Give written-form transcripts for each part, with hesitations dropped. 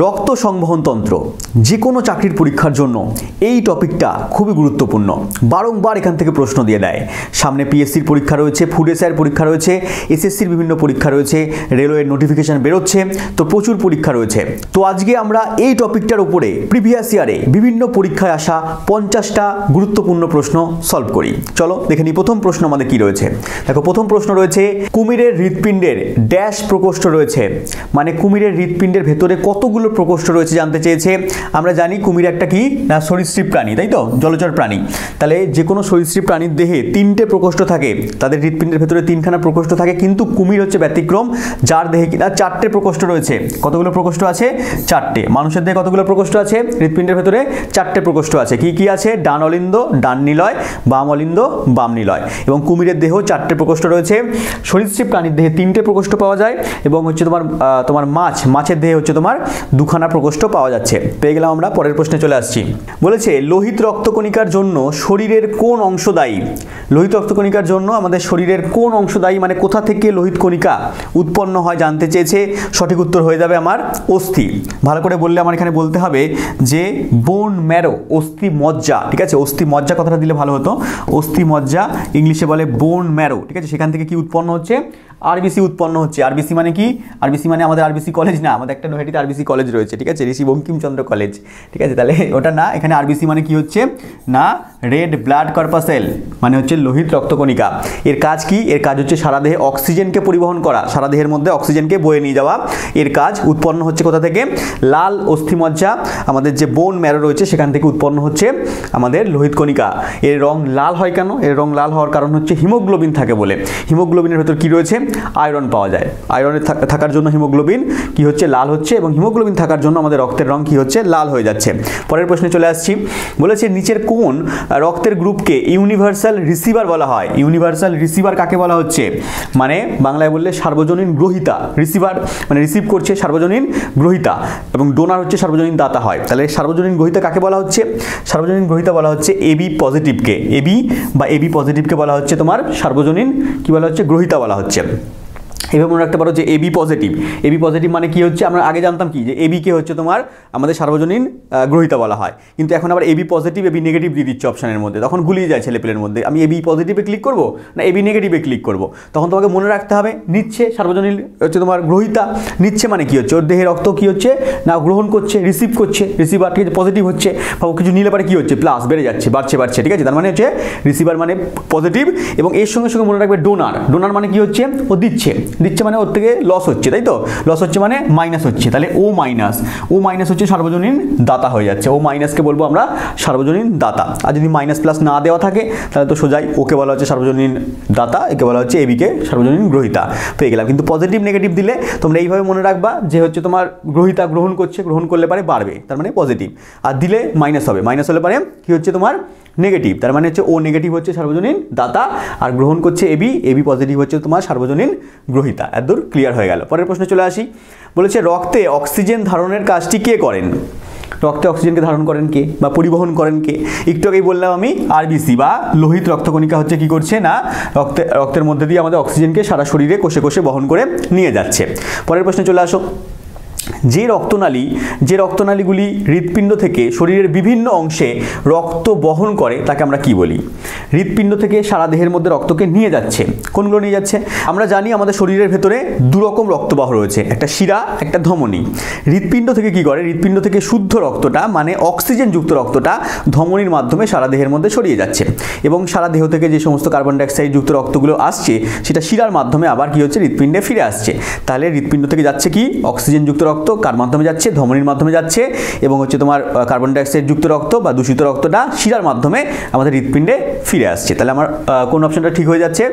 রক্ত সংবহন তন্ত্র যে কোনো চাকরির পরীক্ষার জন্য এই টপিকটা খুবই গুরুত্বপূর্ণ। বারংবার এখান থেকে প্রশ্ন দিয়ে দেয়। সামনে পিএসসির পরীক্ষা রয়েছে, ফুড এসআইয়ের পরীক্ষা রয়েছে, এসএসসির বিভিন্ন পরীক্ষা রয়েছে, রেলওয়ের নোটিফিকেশন বেরোচ্ছে, তো প্রচুর পরীক্ষা রয়েছে। তো আজকে আমরা এই টপিকটার উপরে প্রিভিয়াস ইয়ারে বিভিন্ন পরীক্ষায় আসা 50টা গুরুত্বপূর্ণ প্রশ্ন সলভ করি। চলো দেখে নিই প্রথম প্রশ্ন আমাদের কি রয়েছে। দেখো প্রথম প্রশ্ন রয়েছে, কুমিরের হৃৎপিণ্ডের ড্যাশ প্রকোষ্ঠ রয়েছে, মানে কুমিরের হৃৎপিণ্ডের ভেতরে কতগুলো প্রকোষ্ঠ রয়েছে জানতে চেয়েছে। আমরা জানি কুমির একটা কি না সরীসৃপ প্রাণী, তাই তো, জলচর প্রাণী। তাহলে যে কোনো সরীসৃপ প্রাণীর দেহে 3টে প্রকোষ্ঠ থাকে, তাদের হৃৎপিণ্ডের ভেতরে 3খানা প্রকোষ্ঠ থাকে, কিন্তু কুমির হচ্ছে ব্যতিক্রম, যার দেহে কিনা 4টে প্রকোষ্ঠ রয়েছে। কতগুলো প্রকোষ্ঠ আছে? 4টে। মানুষের দেহে কতগুলো প্রকোষ্ঠ আছে? হৃৎপিণ্ডের ভেতরে 4টে প্রকোষ্ঠ আছে। কি কি আছে? ডান অলিন্দ, ডান নিলয়, বাম অলিন্দ, বাম নিলয়। এবং কুমিরের দেহেও 4টে প্রকোষ্ঠ রয়েছে। সরীসৃপ প্রাণীর দেহে 3টে প্রকোষ্ঠ পাওয়া যায়, এবং হচ্ছে তোমার মাছের দেহে হচ্ছে তোমার 2খানা প্রকোষ্ঠ পাওয়া যাচ্ছে। পেয়ে গেলাম আমরা। পরের প্রশ্নে চলে আসছি। বলেছে লোহিত রক্তকণিকার জন্য শরীরের কোন অংশ দায়ী? লোহিত রক্তকণিকার জন্য আমাদের শরীরের কোন অংশ দায়ী, মানে কোথা থেকে লোহিত কণিকা উৎপন্ন হয় জানতে চেয়েছে। সঠিক উত্তর হয়ে যাবে আমার অস্থি। ভালো করে বললে আমার এখানে বলতে হবে যে বোন ম্যারো, অস্থি মজ্জা, ঠিক আছে। অস্থি মজ্জা কথাটা দিলে ভালো হতো। অস্থি মজ্জা ইংলিশে বলে বোন ম্যারো, ঠিক আছে। সেখান থেকে কি উৎপন্ন হচ্ছে? আরবিসি উৎপন্ন হচ্ছে। আরবিসি মানে কি? আরবিসি মানে আমাদের আরবিসি কলেজ না, আমাদের একটা নৈহাটিতে আরবিসি কলেজ রয়েছে, ঠিক আছে, ঋষি বঙ্কিমচন্দ্র কলেজ, ঠিক আছে। তাহলে ওটা না, এখানে আরবিসি মানে কি হচ্ছে না রেড ব্লাড কর্পাসেল, মানে হচ্ছে লোহিত রক্তকণিকা। এর কাজ কি? এর কাজ হচ্ছে সারা দেহে অক্সিজেনকে পরিবহন করা, সারা দেহের মধ্যে অক্সিজেনকে বয়ে নিয়ে যাওয়া। এর কাজ উৎপন্ন হচ্ছে কোথা থেকে? লাল অস্থিমজ্জা, আমাদের যে বোন ম্যারো রয়েছে সেখান থেকে উৎপন্ন হচ্ছে আমাদের লোহিত কণিকা। এর রং লাল হয় কেন? এর রং লাল হওয়ার কারণ হচ্ছে হিমোগ্লোবিন থাকে বলে। হিমোগ্লোবিনের ভেতর কি রয়েছে? আয়রন পাওয়া যায়। আয়রনের থাকার জন্য হিমোগ্লোবিন কি হচ্ছে? লাল হচ্ছে, এবং হিমোগ্লোবিন থাকার জন্য আমাদের রক্তের রং কি হচ্ছে? লাল হয়ে যাচ্ছে। পরের প্রশ্নে চলে আসছি। বলেছে নিচের কোন রক্তের গ্রুপকে ইউনিভার্সাল রিসিভার বলা হয়? ইউনিভার্সাল রিসিভার কাকে বলা হচ্ছে? মানে বাংলায় বললে সার্বজনীন গ্রহীতা। রিসিভার মানে রিসিভ করছে, সার্বজনীন গ্রহীতা, এবং ডোনার হচ্ছে সার্বজনীন দাতা হয়। তাহলে সার্বজনীন গ্রহীতা কাকে বলা হচ্ছে? সার্বজনীন গ্রহীতা বলা হচ্ছে এবি পজিটিভকে। এবি পজিটিভকে বলা হচ্ছে তোমার সার্বজনীন কি বলা হচ্ছে? গ্রহীতা বলা হচ্ছে। এভাবে মনে রাখতে পারো যে এবি পজিটিভ। এবি পজিটিভ মানে কি হচ্ছে? আমরা আগে জানতাম কি যে এবি কে হচ্ছে তোমার আমাদের সার্বজনীন গ্রহীতা বলা হয়, কিন্তু এখন আবার এবি পজিটিভ এবি নেগেটিভ দিয়ে দিচ্ছে অপশানের মধ্যে। তখন গুলিয়ে যায় ছেলেপেলের মধ্যে, আমি এবি পজিটিভে ক্লিক করব না এবি নেগেটিভে ক্লিক করব। তখন তোমাকে মনে রাখতে হবে নিচ্ছে সার্বজনীন হচ্ছে তোমার গ্রহীতা। নিচ্ছে মানে কি হচ্ছে? ওর দেহে রক্ত কি হচ্ছে না গ্রহণ করছে, রিসিভ করছে, রিসিভার, ঠিক আছে, পজিটিভ হচ্ছে। ভাবো কিছু নিলে পারে কি হচ্ছে? প্লাস বেড়ে যাচ্ছে, বাড়ছে, ঠিক আছে। তার মানে হচ্ছে রিসিভার মানে পজিটিভ, এবং এর সঙ্গে সঙ্গে মনে রাখবে ডোনার। ডোনার মানে কি হচ্ছে? ও দিচ্ছে মানে ওর থেকে লস হচ্ছে, তাই তো। লস হচ্ছে মানে মাইনাস হচ্ছে, তাহলে ও মাইনাস হচ্ছে সার্বজনীন দাতা হয়ে যাচ্ছে। ও মাইনাসকে বলবো আমরা সার্বজনীন দাতা। আর যদি মাইনাস প্লাস না দেওয়া থাকে তাহলে তো সোজাই ওকে বলা হচ্ছে সার্বজনীন দাতা, একে বলা হচ্ছে এবিকে সার্বজনীন গ্রহীতা। পেয়ে গেলাম। কিন্তু পজিটিভ নেগেটিভ দিলে তোমরা এইভাবে মনে রাখবা যে হচ্ছে তোমার গ্রহীতা গ্রহণ করছে, গ্রহণ করলে পারে বাড়বে, তার মানে পজিটিভ। আর দিলে মাইনাস হবে, মাইনাস হলে পারে কি হচ্ছে তোমার নেগেটিভ, তার মানে হচ্ছে ও নেগেটিভ হচ্ছে সার্বজনীন দাতা, আর গ্রহণ করছে এবি পজিটিভ হচ্ছে তোমার সার্বজনীন গ্রহীতা। এতদূর ক্লিয়ার হয়ে গেল। পরের প্রশ্নে চলে আসি। বলেছে রক্তে অক্সিজেন ধারণের কাজটি কে করেন? রক্তে অক্সিজেনকে ধারণ করেন কে বা পরিবহন করেন কে? একটু আগেই বললাম আমি, আরবিসি বা লোহিত রক্তকণিকা হচ্ছে কি করছে না রক্তের মধ্যে দিয়ে আমাদের অক্সিজেনকে সারা শরীরে কোষে কোষে বহন করে নিয়ে যাচ্ছে। পরের প্রশ্নে চলে আসো। যে রক্তনালীগুলি হৃৎপিণ্ড থেকে শরীরের বিভিন্ন অংশে রক্ত বহন করে তাকে আমরা কি বলি? হৃৎপিণ্ড থেকে সারা দেহের মধ্যে রক্তকে নিয়ে যাচ্ছে, কোনগুলো নিয়ে যাচ্ছে? আমরা জানি আমাদের শরীরের ভেতরে দুরকম রক্তবাহ রয়েছে, একটা শিরা, একটা ধমনী। হৃৎপিণ্ড থেকে কি করে? হৃৎপিণ্ড থেকে শুদ্ধ রক্তটা মানে অক্সিজেনযুক্ত রক্তটা ধমনীর মাধ্যমে সারা দেহের মধ্যে ছড়িয়ে যাচ্ছে, এবং সারা দেহ থেকে যে সমস্ত কার্বন ডাইঅক্সাইড যুক্ত রক্তগুলো আসছে সেটা শিরার মাধ্যমে আবার কি হচ্ছে? হৃৎপিণ্ডে ফিরে আসছে। তাহলে হৃৎপিণ্ড থেকে যাচ্ছে কি? অক্সিজেনযুক্ত রক্ত, কার মাধ্যমে যাচ্ছে? ধমনীর মাধ্যমে যাচ্ছে, এবং হচ্ছে তোমার কার্বন ডাইঅক্সাইড যুক্ত রক্ত বা দূষিত রক্তটা শিরার মাধ্যমে আমাদের হৃৎপিণ্ডে ফিরে আসছে। তাহলে আমার কোন অপশনটা ঠিক হয়ে যাচ্ছে?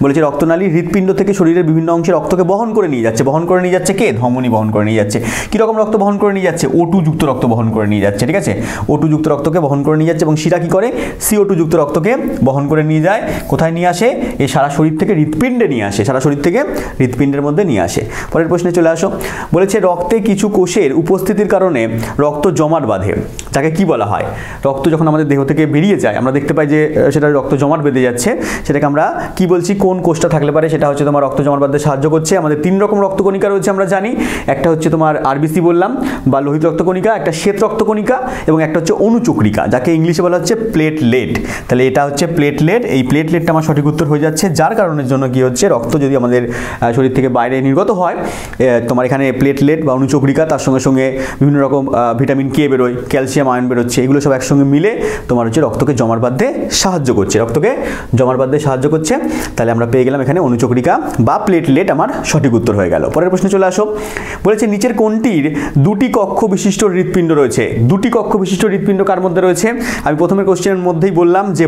বলেছে রক্তনালী হৃৎপিণ্ড থেকে শরীরের বিভিন্ন অংশে রক্তকে বহন করে নিয়ে যাচ্ছে। বহন করে নিয়ে যাচ্ছে কে? ধমনী বহন করে নিয়ে যাচ্ছে। কীরকম রক্ত বহন করে নিয়ে যাচ্ছে? O2 যুক্ত রক্ত বহন করে নিয়ে যাচ্ছে, ঠিক আছে। O2 যুক্ত রক্তকে বহন করে নিয়ে যাচ্ছে, এবং শিরা কি করে? CO2 যুক্ত রক্তকে বহন করে নিয়ে যায়। কোথায় নিয়ে আসে? এই সারা শরীর থেকে হৃৎপিণ্ডে নিয়ে আসে, সারা শরীর থেকে হৃৎপিণ্ডের মধ্যে নিয়ে আসে। পরের প্রশ্নে চলে আসো। বলেছে রক্তে রক্তে কিছু কোষের উপস্থিতির কারণে রক্ত জমাট বাঁধে, যাকে কি বলা হয়? রক্ত যখন আমাদের দেহ থেকে বেরিয়ে যায় আমরা দেখতে পাই যে সেটা রক্ত জমাট বেঁধে যাচ্ছে, সেটাকে আমরা কি বলছি? কোন কোষটা থাকলে পারে সেটা হচ্ছে তোমার রক্ত জমাট বাঁধতে সাহায্য করছে। আমাদের 3 রকম রক্তকণিকা রয়েছে আমরা জানি, একটা হচ্ছে তোমার আরবিসি বললাম বা লোহিত রক্তকণিকা, একটা শ্বেত রক্তকণিকা এবং একটা হচ্ছে অনুচক্রিকা, যাকে ইংলিশে বলা হচ্ছে প্লেটলেট। তাহলে এটা হচ্ছে প্লেটলেট, এই প্লেটলেটটা আমার সঠিক উত্তর হয়ে যাচ্ছে, যার কারণের জন্য কি হচ্ছে রক্ত যদি আমাদের শরীর থেকে বাইরে নির্গত হয়, তোমার এখানে প্লেটলেট বা অনুচক্রিকা, তার সঙ্গে সঙ্গে বিভিন্ন রকম ভিটামিন কে বেরোয়, ক্যালসিয়াম আয়ন বেরোচ্ছে, এগুলো সব একসঙ্গে মিলে তোমার হচ্ছে রক্তকে জমাট বাঁধতে সাহায্য করছে, রক্তকে জমাট বাঁধতে সাহায্য করছে। তাহলে আমরা পেয়ে গেলাম এখানে অনুচক্রিকা বা প্লেটলেট আমার সঠিক উত্তর হয়ে গেল। পরের প্রশ্নে চলে আসো, বলেছে নিচের কোনটির 2টি কক্ষ বিশিষ্ট হৃৎপিণ্ড রয়েছে? 2টি কক্ষ বিশিষ্ট হৃৎপিণ্ড কার মধ্যে রয়েছে? আমি প্রথমে কোশ্চেনের মধ্যেই বললাম যে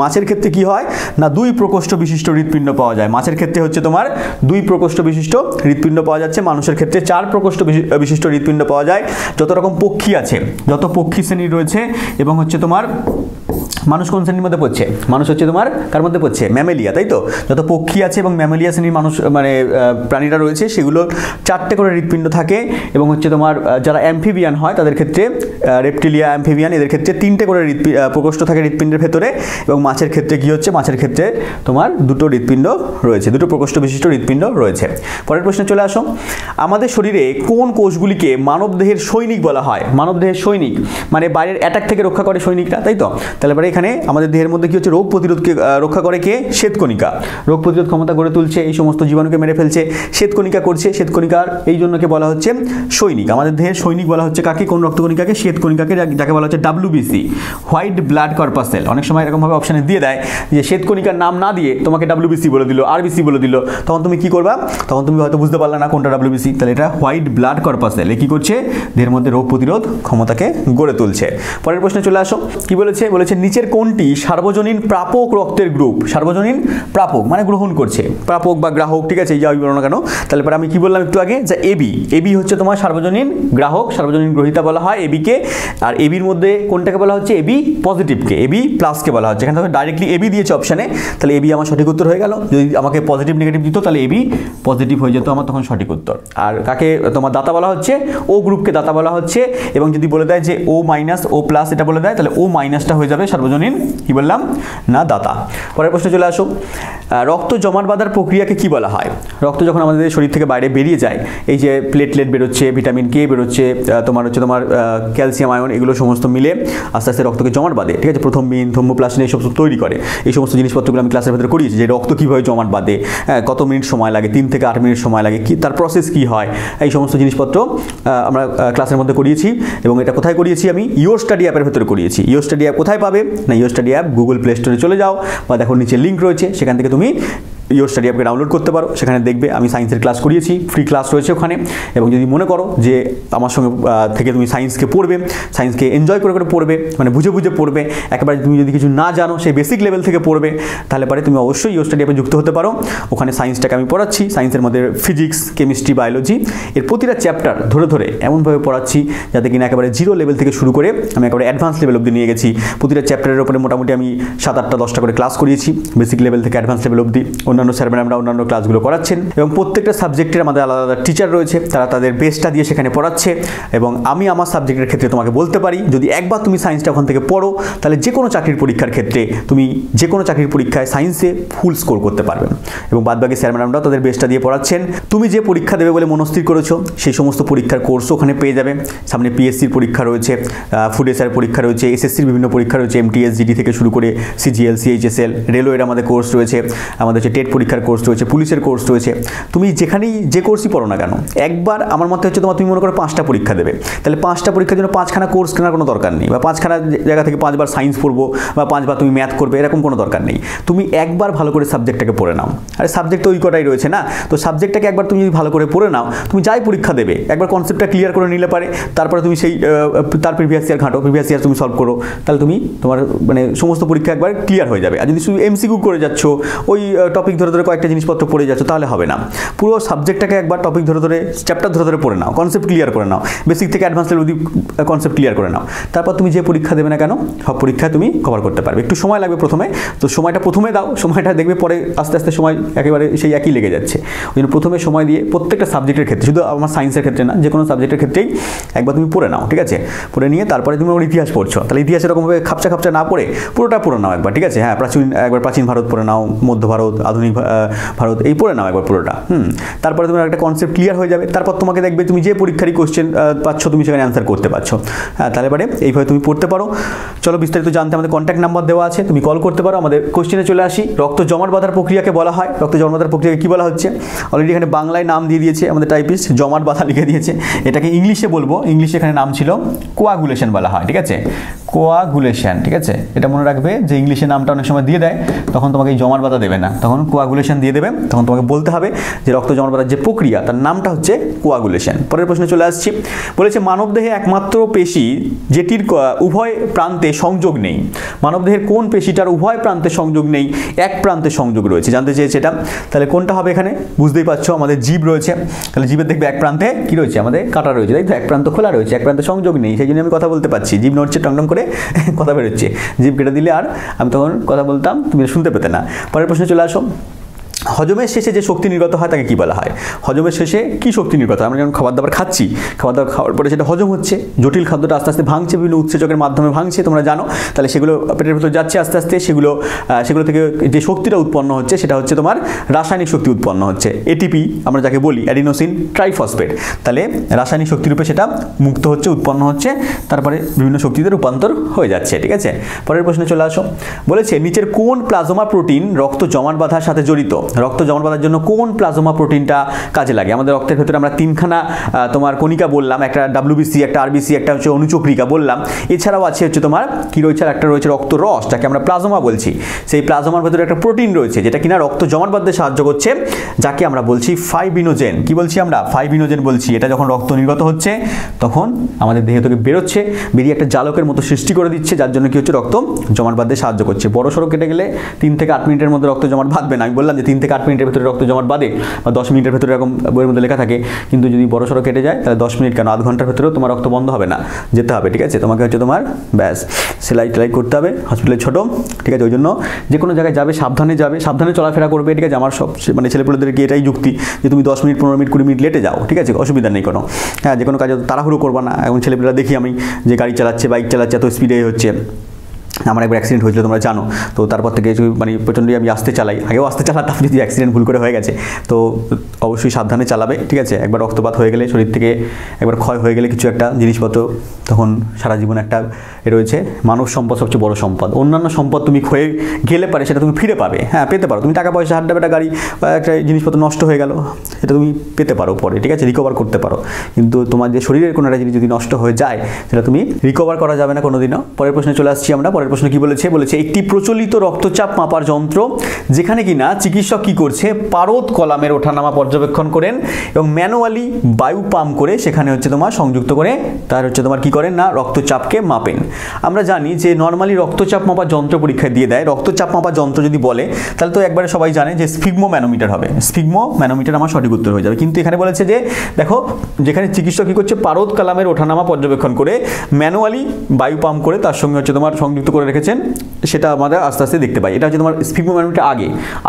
মাছের ক্ষেত্রে কি হয় না 2 প্রকোষ্ঠ বিশিষ্ট হৃৎপিণ্ড পাওয়া যায়। মাছের ক্ষেত্রে হচ্ছে তোমার 2 প্রকোষ্ঠ বিশিষ্ট হৃৎপিণ্ড পাওয়া যাচ্ছে, মানুষের ক্ষেত্রে 4 প্রকোষ্ঠ বিশিষ্ট হৃৎপিণ্ড পাওয়া যায়। যত রকম পক্ষী আছে, যত পক্ষী শ্রেণী রয়েছে এবং হচ্ছে তোমার মানুষ কোন শ্রেণীর মধ্যে পড়ছে? মানুষ হচ্ছে তোমার কার মধ্যে পড়ছে? ম্যামেলিয়া, তাই তো? যত পক্ষী আছে এবং ম্যামেলিয়া শ্রেণীর মানুষ মানে প্রাণীরা রয়েছে সেগুলো 4টে করে হৃৎপিণ্ড থাকে এবং হচ্ছে তোমার যারা অ্যাম্ফিবিয়ান হয় তাদের ক্ষেত্রে রেপটিলিয়া, অ্যাম্ফিবিয়ান, এদের ক্ষেত্রে 3টে করে প্রকোষ্ঠ থাকে হৃৎপিণ্ডের ভেতরে। এবং মাছের ক্ষেত্রে কি হচ্ছে? মাছের ক্ষেত্রে তোমার 2টো হৃৎপিণ্ড রয়েছে, 2টো প্রকোষ্ঠ বিশিষ্ট হৃৎপিণ্ড রয়েছে। পরের প্রশ্নে চলে আসো, আমাদের শরীরে কোন কোষগুলিকে মানবদেহের সৈনিক বলা হয়? মানবদেহের সৈনিক মানে বাইরের অ্যাটাক থেকে রক্ষা করে সৈনিকরা, তাই তো? তাহলে পরে এখানে আমাদের দেহের মধ্যে কি হচ্ছে? রোগ প্রতিরোধকে রক্ষা করে কে? শ্বেতকণিকা। রোগ প্রতিরোধ ক্ষমতা গড়ে তুলছে, এই সমস্ত জীবাণুকে মেরে ফেলছে, শ্বেতকণিকা করছে। শ্বেতকণিকার এই জন্য কে বলা হচ্ছে সৈনিক। আমাদের দেহের সৈনিক বলা হচ্ছে কাকে? কোন রক্তকণিকাকে? শ্বেতকণিকাকে, যাকে বলা হচ্ছে WBC, হোয়াইট ব্লাড কর্পাসেল। অনেক সময় এরকমভাবে অপশানে দিয়ে দেয় যে শ্বেতকণিকার নাম না দিয়ে তোমাকে WBC বলে দিল, RBC বলে দিল, তখন তুমি কি করবা? তখন তুমি হয়তো বুঝতে পারলে না কোনটা WBC। তাহলে এটা হোয়াইট ব্লাড কর্পাসেল, এ কি করছে? দেহের মধ্যে রোগ প্রতিরোধ ক্ষমতাকে গড়ে তুলছে। পরের প্রশ্নে চলে আসো, কি বলেছে? বলেছে নিচের কোনটি সার্বজনীন প্রাপক রক্তের গ্রুপ? সার্বজনীন প্রাপক মানে গ্রহণ করছে, প্রাপক বা গ্রাহক, ঠিক আছে? এই যাই বলো না কেন। তাহলে পরে আমি কি বললাম একটু আগে যে এবি হচ্ছে তোমার সার্বজনীন গ্রাহক, সার্বজনীন গ্রহীতা বলা হয় এবিকে। আর এবির মধ্যে কোনটাকে বলা হচ্ছে? এবি পজিটিভকে, এবি প্লাসকে বলা হচ্ছে। এখানে তো ডাইরেক্টলি এবি দিয়েছে অপশানে, তাহলে এবি আমার সঠিক উত্তর হয়ে গেল। যদি আমাকে পজিটিভ নেগেটিভ দিত তাহলে এবি পজিটিভ হয়ে যেত আমার, তখন সঠিক উত্তর। আর কাকে তোমার দাতা বলা হচ্ছে? ও গ্রুপকে দাতা বলা হচ্ছে। এবং যদি বলে দেয় যে ও মাইনাস ও প্লাস এটা বলে দেয়, তাহলে ও মাইনাসটা হয়ে যাবে সার্বজনীন কি বললাম না দাতা। পরের প্রশ্নে চলে আসো, রক্ত জমাট বাঁধার প্রক্রিয়াকে কি বলা হয়? রক্ত যখন আমাদের শরীর থেকে বাইরে বেরিয়ে যায়, এই যে প্লেটলেট বেরোচ্ছে, ভিটামিন কে বেরোচ্ছে, তোমার হচ্ছে তোমার ক্যালসিয়াম আয়ন, এগুলো সমস্ত মিলে আস্তে আস্তে রক্তকে জমাট বাঁধে, ঠিক আছে? প্রথমবিন, থ্রোম্বোপ্লাস্টিন এই সব তৈরি করে। এই সমস্ত জিনিসপত্রগুলো আমি ক্লাসের ভেতরে করিয়েছি যে রক্ত কীভাবে জমাট বাঁধে, কত মিনিট সময় লাগে, 3 থেকে 8 মিনিট সময় লাগে, কি তার প্রসেস কি হয়, এই সমস্ত জিনিসপত্র আমরা ক্লাসের মধ্যে করিয়েছি। এবং এটা কোথায় করিয়েছি? আমি ইওর স্টাডি অ্যাপের ভেতরে করিয়েছি। ইওর স্টাডি অ্যাপ কোথায় পাবে না? Your study app Google play স্টোরে চলে যাও বা দেখো নিচে লিঙ্ক রয়েছে, সেখান থেকে তুমি ইওর স্টাডি অ্যাপকে ডাউনলোড করতে পারো। সেখানে দেখবে আমি সায়েন্সের ক্লাস করিয়েছি, ফ্রি ক্লাস রয়েছে ওখানে। এবং যদি মনে করো যে আমার সঙ্গে থেকে তুমি সায়েন্সকে পড়বে, সায়েন্সকে এনজয় করে পড়বে, মানে বুঝে বুঝে পড়বে, একেবারে তুমি যদি কিছু না জানো সেই বেসিক লেভেল থেকে পড়বে, তাহলে পরে তুমি অবশ্যই ইওর স্টাডি অ্যাপে যুক্ত হতে পারো। ওখানে সায়েন্সটাকে আমি পড়াচ্ছি, সায়েন্সের মধ্যে ফিজিক্স, কেমিস্ট্রি, বায়োলজি এর প্রতিটা চ্যাপ্টার ধরে ধরে এমনভাবে পড়াচ্ছি যাতে কিনা একেবারে 0 লেভেল থেকে শুরু করে আমি একেবারে অ্যাডভান্স লেভেল অবধি নিয়ে গেছি। প্রতিটা চ্যাপ্টারের উপরে মোটামুটি আমি 7, 8, 10টা করে ক্লাস করিয়েছি, বেসিক লেভেল থেকে অ্যাডভান্স লেভেল অবধি। অন্যান্য স্যার ম্যাডামরা অন্যান্য ক্লাসগুলো করাচ্ছেন এবং প্রত্যেকটা সাবজেক্টের আমাদের আলাদা আলাদা টিচার রয়েছে, তারা তাদের বেস্টটা দিয়ে সেখানে পড়াচ্ছে। এবং আমি আমার সাবজেক্টের ক্ষেত্রে তোমাকে বলতে পারি, যদি একবার তুমি সায়েন্সটা ওখান থেকে পড়ো তাহলে যে কোনো চাকরির পরীক্ষার ক্ষেত্রে তুমি যে কোনো চাকরির পরীক্ষায় সায়েন্সে ফুল স্কোর করতে পারবে। এবং বাদবাকি স্যার ম্যাডামরাও তাদের বেস্টটা দিয়ে পড়াচ্ছেন। তুমি যে পরীক্ষা দেবে বলে মনস্থির করেছো সেই সমস্ত পরীক্ষার কোর্সও ওখানে পেয়ে যাবে। সামনে পিএসসির পরীক্ষা রয়েছে, ফুড এসআর পরীক্ষা রয়েছে, এসএসসির বিভিন্ন পরীক্ষা রয়েছে, MTS GD থেকে শুরু করে CGL, CHSL, রেলওয়ের আমাদের কোর্স রয়েছে, আমাদের হচ্ছে টেট পরীক্ষার কোর্স রয়েছে, পুলিশের কোর্স রয়েছে। তুমি যেখানেই যে কোর্সই পড়ো না কেন, একবার আমার মতে হচ্ছে তুমি মনে করো 5টা পরীক্ষা দেবে, তাহলে 5টা পরীক্ষার জন্য 5খানা কোর্স কেনার কোনো দরকার নেই, বা 5খানা জায়গা থেকে 5বার সায়েন্স পড়বো বা 5বার তুমি ম্যাথ করবে, এরকম কোনো দরকার নেই। তুমি একবার ভালো করে সাবজেক্টটাকে পড়ে নাও। আরে সাবজেক্ট তো ওই কটাই রয়েছে না, তো সাবজেক্টটাকে একবার তুমি যদি ভালো করে পড়ে নাও, তুমি যাই পরীক্ষা দেবে একবার কনসেপ্টটা ক্লিয়ার করে নিলে পারে, তারপরে তুমি সেই তার প্রিভিয়াস ইয়ার ঘাঁটো, প্রিভিয়াস ইয়ার তুমি সলভ করো, তাহলে তুমি তোমার মানে সমস্ত পরীক্ষা একবার ক্লিয়ার হয়ে যাবে। আর যদি শুধু MCQ করে যাচ্ছ, ওই টপিক ধরে ধরে কয়েকটা জিনিসপত্র পড়ে যাচ্ছ তাহলে হবে না। পুরো সাবজেক্টটাকে একবার টপিক ধরে ধরে, চ্যাপ্টার ধরে ধরে পড়ে নাও, কনসেপ্ট ক্লিয়ার করে নাও, বেসিক থেকে অ্যাডভান্স লেভেল অবধি কনসেপ্ট ক্লিয়ার করে নাও। তারপর তুমি যে পরীক্ষা দেবে না কেন, সব পরীক্ষায় তুমি কভার করতে পারবে। একটু সময় লাগবে প্রথমে, তো সময়টা প্রথমে দাও, সময়টা দেখবে পরে আস্তে আস্তে সময় একেবারে সেই একই লেগে যাচ্ছে। ওই জন্য প্রথমে সময় দিয়ে প্রত্যেকটা সাবজেক্টের ক্ষেত্রে, শুধু আমার সায়েন্সের ক্ষেত্রে না, যে কোনো সাবজেক্টের ক্ষেত্রেই একবার তুমি পড়ে নাও, ঠিক আছে? পড়ে নিয়ে তারপরে তুমি ওর ইতিহাস পড়ছো, তাহলে ইতিহাস এরকমভাবে খাপচা খাপচা না পড়ে পুরোটা পড়ে নাও একবার, ঠিক আছে? হ্যাঁ, প্রাচীন ভারত পড়ে নাও, মধ্য ভারত, আধুনিক ভারত, এই পড়ে নাও একবার পুরোটা। তারপরে তোমার একটা কনসেপ্ট ক্লিয়ার হয়ে যাবে। তারপর তোমাকে দেখবে তুমি যে পরীক্ষারই কোশ্চেন পাচ্ছ তুমি সেখানে অ্যান্সার করতে পারছো। হ্যাঁ, তাহলে এবারে এইভাবে তুমি পড়তে পারো। চলো বিস্তারিত জানতে আমাদের কন্ট্যাক্ট নাম্বার দেওয়া আছে, তুমি কল করতে পারো। আমাদের কোশ্চেনে চলে আসি। রক্ত জমাট বাঁধার প্রক্রিয়াকে বলা হয়, রক্ত জমাট বাঁধার প্রক্রিয়াকে কী বলা হচ্ছে? অলরেডি এখানে বাংলায় নাম দিয়ে দিয়েছে আমাদের টাইপিস্ট, জমাট বাঁধা লিখে দিয়েছে। এটাকে ইংলিশে বলবো, ইংলিশে এখানে নাম ছিল কোয়াগুলেশন বলা হয়, ঠিক আছে? কোয়াগুলেশন, ঠিক আছে? এটা মনে রাখবে যে ইংলিশে নামটা অনেক সময় দিয়ে দেয়, তখন তোমাকে এই জমাট বাঁধা দেবে না, তখন কোয়াগুলেশন দিয়ে দেবে। তখন তোমাকে বলতে হবে যে রক্ত জমাট বাঁধার যে প্রক্রিয়া তার নামটা হচ্ছে কোয়াগুলেশন। পরের প্রশ্নে চলে আসছি। বলেছে মানবদেহে একমাত্র পেশি যেটির উভয় প্রান্তে সংযোগ নেই। মানবদেহের কোন পেশিটার উভয় প্রান্তে সংযোগ নেই, এক প্রান্তে সংযোগ রয়েছে, জানতে চেয়েছে এটা। তাহলে কোনটা হবে এখানে? বুঝতেই পারছো, আমাদের জিভ রয়েছে। তাহলে জিভের দেখবে এক প্রান্তে কি রয়েছে, আমাদের কাঁটা রয়েছে, তাই তো? এক প্রান্ত খোলা রয়েছে, এক প্রান্তে সংযোগ নেই, সেই জন্য আমি কথা বলতে পারছি। জিভ নড়ছে, টং টং করে কথা বেরোচ্ছে। জিভ কেটে দিলে আর আমি তখন কথা বলতাম, তুমি শুনতে পেতে না। পরের প্রশ্নে চলে আসো। হজমের শেষে যে শক্তি নির্গত হয় তাকে কি বলা হয়? হজমের শেষে কি শক্তি নির্গত হয়? আমরা যখন খাবার দাবার খাচ্ছি, খাবার দাবার খাওয়ার পরে সেটা হজম হচ্ছে, জটিল খাদ্যটা আস্তে আস্তে ভাঙছে, বিভিন্ন উৎসেচকের মাধ্যমে ভাঙছে, তোমরা জানো। তাহলে সেগুলো পেটের ভিতরে যাচ্ছে আস্তে আস্তে, সেগুলো থেকে যে শক্তিটা উৎপন্ন হচ্ছে সেটা হচ্ছে তোমার রাসায়নিক শক্তি উৎপন্ন হচ্ছে, এটিপি আমরা যাকে বলি, অ্যাডিনোসিন ট্রাইফসফেট। তাহলে রাসায়নিক শক্তিরূপে সেটা মুক্ত হচ্ছে, উৎপন্ন হচ্ছে, তারপরে বিভিন্ন শক্তিতে রূপান্তর হয়ে যাচ্ছে, ঠিক আছে? পরের প্রশ্নে চলে আসো। বলেছে নিচের কোন প্লাজমা প্রোটিন রক্ত জমাট বাঁধার সাথে জড়িত? রক্ত জমাট বাঁধার জন্য কোন প্লাজমা প্রোটিনটা কাজে লাগে? আমাদের রক্তের ভেতরে আমরা তিনখানা তোমার কণিকা বললাম, একটা ডাব্লিউবিসি, একটা আরবিসি, একটা হচ্ছে অনুচক্রিকা বললাম। এছাড়াও আছে হচ্ছে তোমার কি রয়েছে, একটা রয়েছে রক্ত রস, যাকে আমরা প্লাজমা বলছি। সেই প্লাজমার ভেতরে একটা প্রোটিন রয়েছে যেটা কিনা রক্ত জমাট বাঁধতে সাহায্য করছে, যাকে আমরা বলছি ফাইব্রিনোজেন। কি বলছি আমরা? ফাইব্রিনোজেন বলছি। এটা যখন রক্ত নির্গত হচ্ছে তখন আমাদের দেহ থেকে বেরোচ্ছে, বেরিয়ে একটা জালকের মতো সৃষ্টি করে দিচ্ছে, যার জন্য কি হচ্ছে, রক্ত জমাট বাঁধতে সাহায্য করছে। বড় সড়ো কেটে গেলে 3 থেকে 8 মিনিটের মধ্যে রক্ত জমাট বাঁধবে না। আমি বললাম যে 3 থেকে 8 মিনিটের ভিতরে রক্ত জমাট বাঁধে, বা 10 মিনিটের ভিতরে এরকম বইয়ের মধ্যে লেখা থাকে। কিন্তু যদি বড় সড়ো কেটে যায় তাহলে 10 মিনিট কেন, আধ ঘন্টার ভিতরেও তোমার রক্ত বন্ধ হবে না, যেতে হবে, ঠিক আছে? তোমাকে হচ্ছে তোমার ব্যাস সেলাই টেলাই করতে হবে, হসপিটালে ছোটো, ঠিক আছে? ওই জন্য যে কোনো জায়গায় যাবে সাবধানে যাবে, সাবধানে চলাফেরা করবে, ঠিক আছে? আমার সব মানে ছেলেপুলেদেরকে এটাই যুক্তি যে তুমি 10 মিনিট 15 মিনিট 20 মিনিট লেটে যাও, ঠিক আছে? অসুবিধা নেই কোনো। হ্যাঁ, যে কোনো কাজে তাড়াহুড়ো করবা না। এখন ছেলেপুলেরা দেখি আমি যে গাড়ি চালাচ্ছে, বাইক চালাচ্ছে, এত স্পিডে হচ্ছে। আমার একবার অ্যাক্সিডেন্ট হয়েছিল, তোমরা জানো। তো তারপর থেকে মানে প্রচণ্ডই আমি আসতে চালাই, আগেও আসতে চালাতাম, যদি অ্যাক্সিডেন্ট ভুল করে হয়ে গেছে তো অবশ্যই সাবধানে চালাবে, ঠিক আছে? একবার রক্তপাত হয়ে গেলে, শরীর থেকে একবার ক্ষয় হয়ে গেলে কিছু একটা জিনিসপত্র, তখন সারা জীবন একটা রয়েছে। মানব সম্পদ সবচেয়ে বড় সম্পদ। অন্যান্য সম্পদ তুমি ক্ষয়ে গেলে পারে সেটা তুমি ফিরে পাবে, হ্যাঁ পেতে পারো। তুমি টাকা পয়সা, হাড্ডা বেটা গাড়ি বা একটা জিনিসপত্র নষ্ট হয়ে গেল, সেটা তুমি পেতে পারো পরে, ঠিক আছে? রিকভার করতে পারো। কিন্তু তোমার যে শরীরের কোনো একটা জিনিস যদি নষ্ট হয়ে যায় সেটা তুমি রিকভার করা যাবে না কোনোদিনও। পরের প্রশ্নে চলে আসছি আমরা। পরের প্রশ্ন কি বলেছে? একটি প্রচলিত রক্তচাপ মাপার যন্ত্র যেখানে কিনা চিকিৎসক কি করছে, পারদ কলামের ওঠানামা পর্যবেক্ষণ করেন এবং ম্যানুয়ালি বায়ু পাম্প করে সেখানে হচ্ছে তোমার সংযুক্ত করে তার হচ্ছে তোমার কি করেন না, রক্তচাপকে মাপেন। আমরা জানি যে নর্মালি রক্তচাপ মাপার যন্ত্র পরীক্ষায় দিয়ে দেয়। রক্তচাপ মাপার যন্ত্র যদি বলে তাহলে তো একবারে সবাই জানে যে স্ফিগমো ম্যানোমিটার হবে। স্ফিগমো ম্যানোমিটার আমার সঠিক উত্তর হয়ে যাবে। কিন্তু এখানে বলেছে যে দেখো, যেখানে চিকিৎসক কি করছে, পারদ কলামের ওঠানামা পর্যবেক্ষণ করে ম্যানুয়ালি বায়ু পাম্প করে তার সঙ্গে হচ্ছে তোমার সংযুক্ত করে রেখেছেন, সেটা আমরা আস্তে আস্তে দেখতে পাই। এটা হচ্ছে তোমার স্ফিগমো ম্যানোমিটার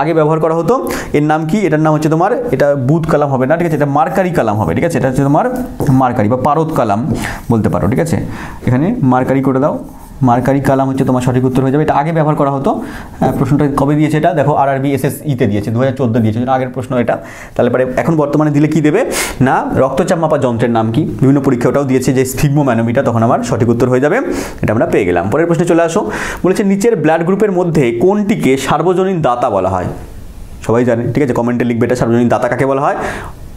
আগে ব্যবহার করা হতো। এর নাম কি? এটার নাম হচ্ছে তোমার, এটা বুধ কালাম হবে না, ঠিক আছে? এটা মার্কারি কালাম হবে, ঠিক আছে? এটা হচ্ছে তোমার মার্কারি বা পারদ কালাম বলতে পারো, ঠিক আছে? এখানে মার্কারি করে দাও, মার্কারি কালাম হচ্ছে তোমার সঠিক উত্তর হয়ে যাবে। এটা আগে ব্যবহার করা হতো। প্রশ্নটা কবে দিয়েছে? এটা দেখো আরআরবি এসএসইতে দিয়েছে, 2014 দিয়েছে, আগের প্রশ্ন এটা। তাহলে পরে এখন বর্তমানে দিলে কি দেবে না, রক্তচাপ মাপা যন্ত্রের নাম কি? বিভিন্ন পরীক্ষা ওটাও দিয়েছে যে স্ফিগমো ম্যানোমিটার, তখন আমার সঠিক উত্তর হয়ে যাবে। এটা আমরা পেয়ে গেলাম। পরের প্রশ্নে চলে আসো। বলেছে নিচের ব্লাড গ্রুপের মধ্যে কোনটিকে সার্বজনীন দাতা বলা হয়? সবাই জানে, ঠিক আছে? কমেন্টে লিখবে এটা সার্বজনীন দাতা কাকে বলা হয়,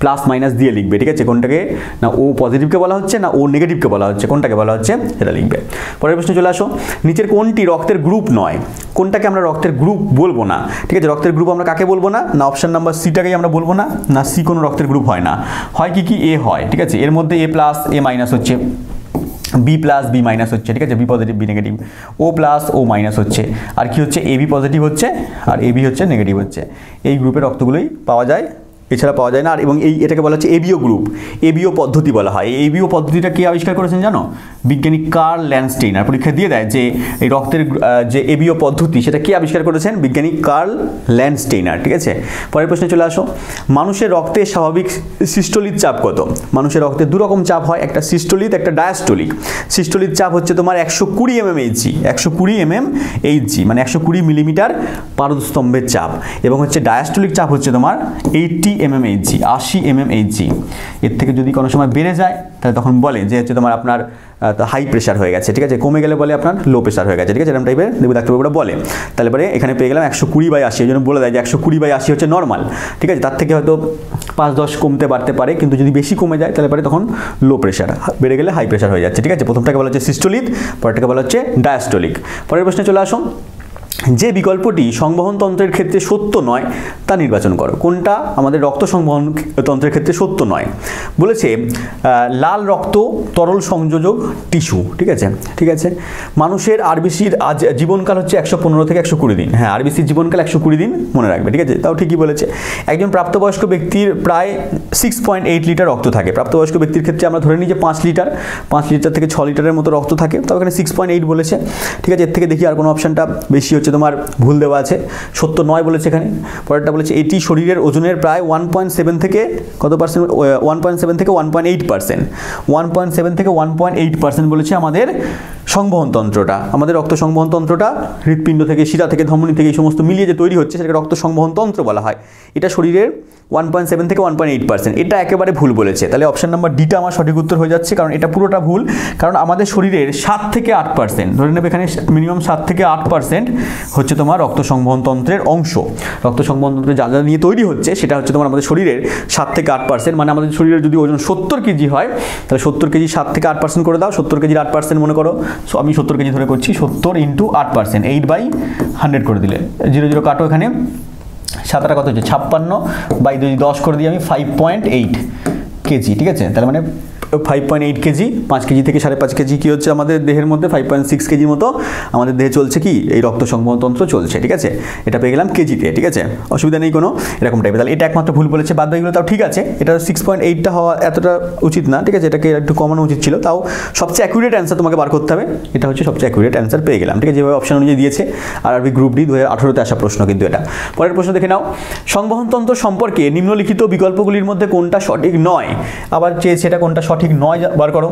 প্লাস মাইনাস দিয়ে লিখবে, ঠিক আছে? কোনটাকে না ও পজিটিভকে বলা হচ্ছে না ও নেগেটিভকে বলা হচ্ছে, কোনটাকে বলা হচ্ছে সেটা লিখবে। পরের প্রশ্নে চলে আসো। নিচের কোনটি রক্তের গ্রুপ নয়? কোনটাকে আমরা রক্তের গ্রুপ বলবো না, ঠিক আছে? রক্তের গ্রুপ আমরা কাকে বলবো না? না অপশন নাম্বার সিটাকেই আমরা বলবো না, না সি কোনো রক্তের গ্রুপ হয় না। হয় কি কি? এ হয়, ঠিক আছে? এর মধ্যে এ প্লাস এ মাইনাস হচ্ছে, বি প্লাস বি মাইনাস হচ্ছে, ঠিক আছে, বি পজিটিভ বি নেগেটিভ, ও প্লাস ও মাইনাস হচ্ছে, আর কি হচ্ছে এবি পজিটিভ হচ্ছে আর এবি হচ্ছে নেগেটিভ হচ্ছে। এই গ্রুপের রক্তগুলোই পাওয়া যায়, এছাড়া পাওয়া যায় না। আর এবং এটাকে বলা হচ্ছে এবিও গ্রুপ, এবিও পদ্ধতি বলা হয়। এই এবিও পদ্ধতিটা কে আবিষ্কার করেছেন জানো? বিজ্ঞানী কার্ল ল্যান্ডস্টেইনার। পরীক্ষা দিয়ে দেয় যে এই রক্তের যে এবিও পদ্ধতি সেটা কে আবিষ্কার করেছেন? বিজ্ঞানী কার্ল ল্যান্ডস্টেইনার, ঠিক আছে। পরের প্রশ্নে চলে আসো, মানুষের রক্তে স্বাভাবিক সিস্টোলিক চাপ কত? মানুষের রক্তে দুরকম চাপ হয়, একটা সিস্টোলিক একটা ডায়াস্টোলিক। সিস্টোলিক চাপ হচ্ছে তোমার 120 mmHg, 120 mmHg মানে 120 মিলিমিটার পারদস্তম্ভের চাপ, এবং হচ্ছে ডায়াস্টোলিক চাপ হচ্ছে তোমার 80 mmHg, 80 mmHg। এর থেকে যদি কোনো সময় বেড়ে যায় তাহলে তখন বলে যে হচ্ছে তোমার আপনার হাই প্রেশার হয়ে গেছে, ঠিক আছে। কমে গেলে বলে আপনার লো প্রেশার হয়ে গেছে, ঠিক আছে, এরকম টাইপের দেখবে ডাক্তারবাবুরা বলে। তাহলে পরে এখানে পেয়ে গেলাম 120/80, এই জন্য বলে দেয় যে 120/80 হচ্ছে নর্মাল, ঠিক আছে। তার থেকে হয়তো 5-10 কমতে বাড়তে পারে, কিন্তু যদি বেশি কমে যায় তাহলে পরে তখন লো প্রেশার, বেড়ে গেলে হাই প্রেশার হয়ে যাচ্ছে, ঠিক আছে। প্রথমটাকে বলা হচ্ছে সিস্টোলিক, পরেরটাকে বলা হচ্ছে ডায়াস্টোলিক। পরের প্রশ্নে চলে আসো, যে বিকল্পটি সংবহন তন্ত্রের ক্ষেত্রে সত্য নয় তা নির্বাচন করো। কোনটা আমাদের রক্ত সংবহন তন্ত্রের ক্ষেত্রে সত্য নয়? বলেছে লাল রক্ত তরল সংযোজক টিস্যু, ঠিক আছে, ঠিক আছে। মানুষের আরবিসির জীবনকাল হচ্ছে 115 থেকে 120 দিন। হ্যাঁ, আরবিসির জীবনকাল 120 দিন, মনে রাখবে, ঠিক আছে, তাও ঠিকই বলেছে। একজন প্রাপ্তবয়স্ক ব্যক্তির প্রায় 6.8 লিটার রক্ত থাকে। প্রাপ্তবয়স্ক ব্যক্তির ক্ষেত্রে আমরা ধরে নিই যে 5 লিটার থেকে 6 লিটারের মতো রক্ত থাকে, তাও এখানে 6.8 বলেছে, ঠিক আছে। এর থেকে দেখি আর কোনো অপশানটা বেশি হচ্ছে তোমার ভুল দেওয়া আছে, সত্য নয় বলেছে এখানে। পরেরটা বলেছে এটি শরীরের ওজনের প্রায় 1.7 থেকে কত পার্সেন্ট? 1.7 থেকে 1.8%, 1.7 থেকে 1.8% বলেছে আমাদের সংবহন তন্ত্রটা, আমাদের রক্ত সংবহন তন্ত্রটা হৃৎপিণ্ড থেকে, শিরা থেকে, ধমনী থেকে এই সমস্ত মিলিয়ে যে তৈরি হচ্ছে সেটাকে রক্ত সংবহন তন্ত্র বলা হয়। এটা শরীরের 1.7 থেকে 1.8%, এটা একেবারে ভুল বলেছে। তাহলে অপশন নাম্বার ডিটা আমার সঠিক উত্তর হয়ে যাচ্ছে, কারণ এটা পুরোটা ভুল। কারণ আমাদের শরীরের 7 থেকে 8%, ধরে নেবে এখানে মিনিমাম 7 থেকে 8% হচ্ছে তোমার রক্ত সংবহন তন্ত্রের অংশ। রক্ত সংবহন তন্ত্রে যা যা নিয়ে তৈরি হচ্ছে সেটা হচ্ছে তোমার আমাদের শরীরের 7 থেকে 8%, মানে আমাদের শরীরের যদি ওজন 70 কেজি হয় তাহলে 70 কেজি 7 থেকে 8% করে দাও, 70 কেজির 8% মনে করো, আমি 70 কেজি ধরে করছি, 70 × 8%, 8/100 করে দিলে 0 কাটো, এখানে 7 কত হচ্ছে 56/2 10 করে দিই আমি 5.8 কেজি, ঠিক আছে। তাহলে মানে 5.8 কেজি, 5 কেজি থেকে 5.5 কেজি কি হচ্ছে আমাদের দেহের মধ্যে 5.6 কেজির মতো আমাদের দেহে চলছে কি এই রক্ত সংবহন তন্ত্র চলছে, ঠিক আছে। এটা পেয়ে গেলাম কেজিতে, ঠিক আছে, অসুবিধা নেই কোনো এরকম টাইপের। তাহলে এটা একমাত্র ভুল বলেছে, বাদ বাকিগুলো তাও ঠিক আছে। এটা 6.8টা হওয়া এতটা উচিত না, ঠিক আছে, এটাকে একটু কমানো উচিত ছিল। তাও সবচেয়ে অ্যাকুরেট অ্যান্সার তোমাকে বার করতে হবে, এটা হচ্ছে সবচেয়ে অ্যাকুরেট অ্যান্সার পেয়ে গেলাম, ঠিক আছে, যেভাবে অপশন অনুযায়ী দিয়েছে। আর আরবি গ্রুপ ডি 2018-তে আসা প্রশ্ন কিন্তু এটা। পরের প্রশ্ন দেখে নাও, সংবহন তন্ত্র সম্পর্কে নিম্নলিখিত বিকল্পগুলির মধ্যে কোনটা সঠিক নয়? আবার চেয়েছে এটা কোনটা সঠিক নয় বার করো।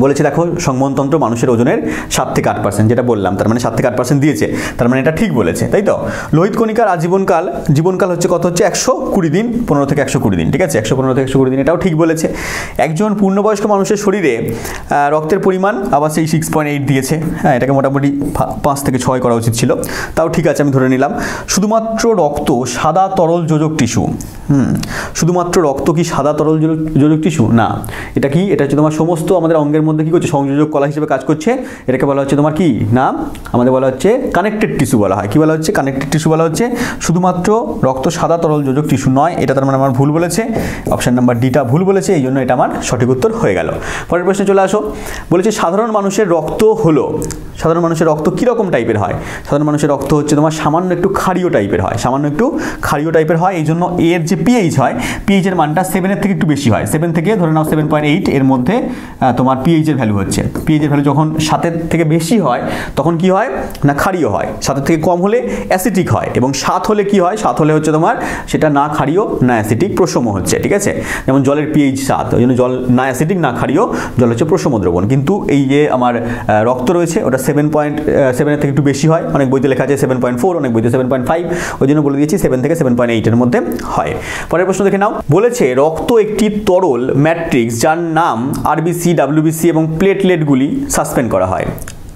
বলেছে দেখো সংবহনতন্ত্র মানুষের ওজনের 7 থেকে 8%, যেটা বললাম, তার মানে 7 থেকে 8% দিয়েছে, তার মানে এটা ঠিক বলেছে, তাই তো। লোহিত কণিকার জীবনকাল হচ্ছে কত? হচ্ছে 120 দিন, 15 থেকে 120 দিন, ঠিক আছে, 115 থেকে 120 দিন, এটাও ঠিক বলেছে। একজন পূর্ণবয়স্ক মানুষের শরীরে রক্তের পরিমাণ আবার সেই 6.8 দিয়েছে। হ্যাঁ, এটাকে মোটামুটি 5 থেকে 6 করা উচিত ছিল, তাও ঠিক আছে, আমি ধরে নিলাম। শুধুমাত্র রক্ত সাদা তরল যোজক টিস্যু। শুধুমাত্র রক্ত কি সাদা তরল যোজক টিস্যু? না, এটা কি? এটা হচ্ছে তোমার সমস্ত আমাদের অঙ্গের মধ্যে কি করছে? সংযোজক কলা হিসেবে কাজ করছে। এটাকে বলা হচ্ছে তোমার কি নাম? আমাদের বলা হচ্ছে কানেক্টেড টিস্যু বলা হয়। কি বলা হচ্ছে? কানেক্টেড টিস্যু বলা হচ্ছে। শুধুমাত্র রক্ত সাদা তরল যোজক টিস্যু নয়, এটা তার মানে আমার ভুল বলেছে, অপশন নাম্বার ডিটা ভুল বলেছে, এই জন্য এটা আমার সঠিক উত্তর হয়ে গেল। পরের প্রশ্নে চলে আসো। বলেছে সাধারণ মানুষের রক্ত হলো, সাধারণ মানুষের রক্ত কীরকম টাইপের হয়? সাধারণ মানুষের রক্ত হচ্ছে তোমার সামান্য একটু ক্ষারীয় টাইপের হয়, সামান্য একটু ক্ষারীয় টাইপের হয়। এই জন্য এর যে পিএইচ হয়, পিএইচের মানটা 7-এর থেকে একটু বেশি হয়। 7 থেকে ধরে নাও 7.8, এর মধ্যে তোমার পিএইচের ভ্যালু হচ্ছে। পিএইচের ভ্যালু যখন 7-এর থেকে বেশি হয় তখন কি হয় না ক্ষারীয় হয়, 7-এর থেকে কম হলে অ্যাসিটিক হয়, এবং 7 হলে কি হয়? 7 হলে হচ্ছে তোমার সেটা না ক্ষারীয় না অ্যাসিটিক, প্রশম হচ্ছে, ঠিক আছে। যেমন জলের পিএইচ 7, ওই জন্য জল না অ্যাসিটিক না ক্ষারীয়, জল হচ্ছে প্রশম দ্রবণ। কিন্তু এই যে আমার রক্ত রয়েছে ওটা 7.7-এর থেকে একটু বেশি হয়, অনেক বইতে লেখা আছে 7.4, অনেক বইতে 7.5, ওই জন্য বলে দিয়েছি 7 থেকে 7.8-এর মধ্যে হয়। পরের প্রশ্ন দেখে নাও। বলেছে রক্ত একটি তরল ম্যাট্রিক্স যার নাম আরবিসি, ডাব্লিউবিসি এবং প্লেটলেটগুলি সাসপেন্ড করা হয়।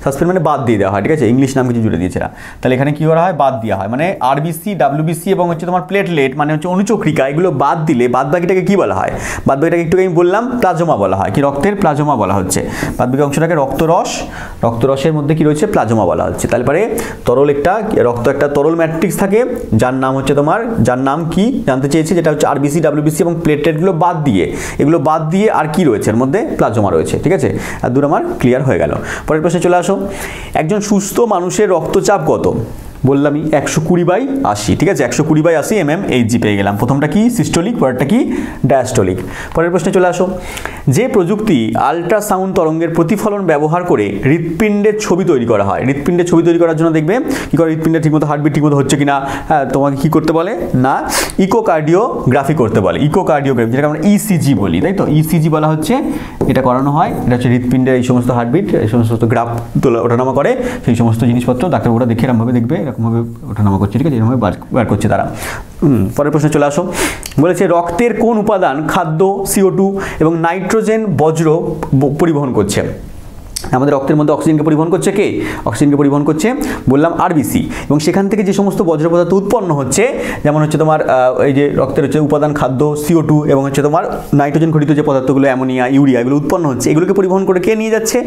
সাসপেন্ড মানে বাদ দিয়ে দেওয়া হয়, ঠিক আছে, ইংলিশ নাম কিছু জুড়ে দিয়েছে না। তাহলে এখানে কি করা হয়, বাদ দেওয়া হয়, মানে আরবিসি, ডাব্লিউবিসি এবং হচ্ছে তোমার প্লেটলেট মানে হচ্ছে অনুচক্রিকা, এগুলো বাদ দিলে বাদ বাকিটাকে কি বলা হয়, বাদ বাকিটাকে একটু আমি বললাম প্লাজমা বলা হয়, কি রক্তের প্লাজমা বলা হচ্ছে, বাদ বাকি অংশটাকে রক্তরস, রক্তরসের মধ্যে কি রয়েছে প্লাজমা বলা হচ্ছে। তারপরে তরল একটা রক্ত একটা তরল ম্যাট্রিক্স থাকে যার নাম হচ্ছে তোমার, যার নাম কি জানতে চেয়েছি, যেটা হচ্ছে আরবিসি, ডাব্লিউবিসি এবং প্লেটলেটগুলো বাদ দিয়ে, এগুলো বাদ দিয়ে আর কি রয়েছে এর মধ্যে, প্লাজমা রয়েছে, ঠিক আছে। আর দূর আমার ক্লিয়ার হয়ে গেল। পরের প্রশ্নে চলে আসো, একজন সুস্থ মানুষের রক্তচাপ কত? বললামই 120/80, ঠিক আছে, 120/80 mmHg পেয়ে গেলাম। প্রথমটা কি সিস্টোলিক, পরেরটা কি ডায়াস্টোলিক। পরের প্রশ্নে চলে আসো, যে প্রযুক্তি আল্ট্রাসাউন্ড তরঙ্গের প্রতিফলন ব্যবহার করে হৃৎপিণ্ডের ছবি তৈরি করা হয়, হৃৎপিণ্ডের ছবি তৈরি করার জন্য দেখবে কি করে, হৃৎপিণ্ডের ঠিকমতো হার্টবিট ঠিকমতো হচ্ছে কিনা, হ্যাঁ তোমাকে কি করতে বলে না, ইকোকার্ডিওগ্রাফি করতে বলে, ইকোকার্ডিওগ্রাফি যেটাকে আমরা ইসিজি বলি, তাই তো, ইসিজি বলা হচ্ছে, এটা করানো হয়। এটা হচ্ছে হৃৎপিণ্ডের এই সমস্ত হার্টবিট, এই সমস্ত গ্রাফ তোলা ওঠানামা করে, সেই সমস্ত জিনিসপত্র ডাক্তারবাবুরা দেখে এরকমভাবে দেখবে, এরকমভাবে ওঠানামা করছে, ঠিক আছে, এরকমভাবে বার করছে তারা। পরের প্রশ্নে চলে আসো, বলেছে রক্তের কোন উপাদান খাদ্য, CO2 এবং নাইট্রোজেন বজ্র পরিবহন করছে? আমাদের রক্তের মধ্যে অক্সিজেনকে পরিবহন করছে কে? অক্সিজেনকে পরিবহন করছে বললাম আরবিসি, এবং সেখান থেকে যে সমস্ত বজ্র পদার্থ উৎপন্ন হচ্ছে, যেমন হচ্ছে তোমার এই যে রক্তের হচ্ছে উপাদান খাদ্য, CO2 এবং হচ্ছে তোমার নাইট্রোজেন ঘটিত যে পদার্থগুলো অ্যামোনিয়া, ইউরিয়া, এগুলো উৎপন্ন হচ্ছে, এগুলোকে পরিবহন করে কে নিয়ে যাচ্ছে?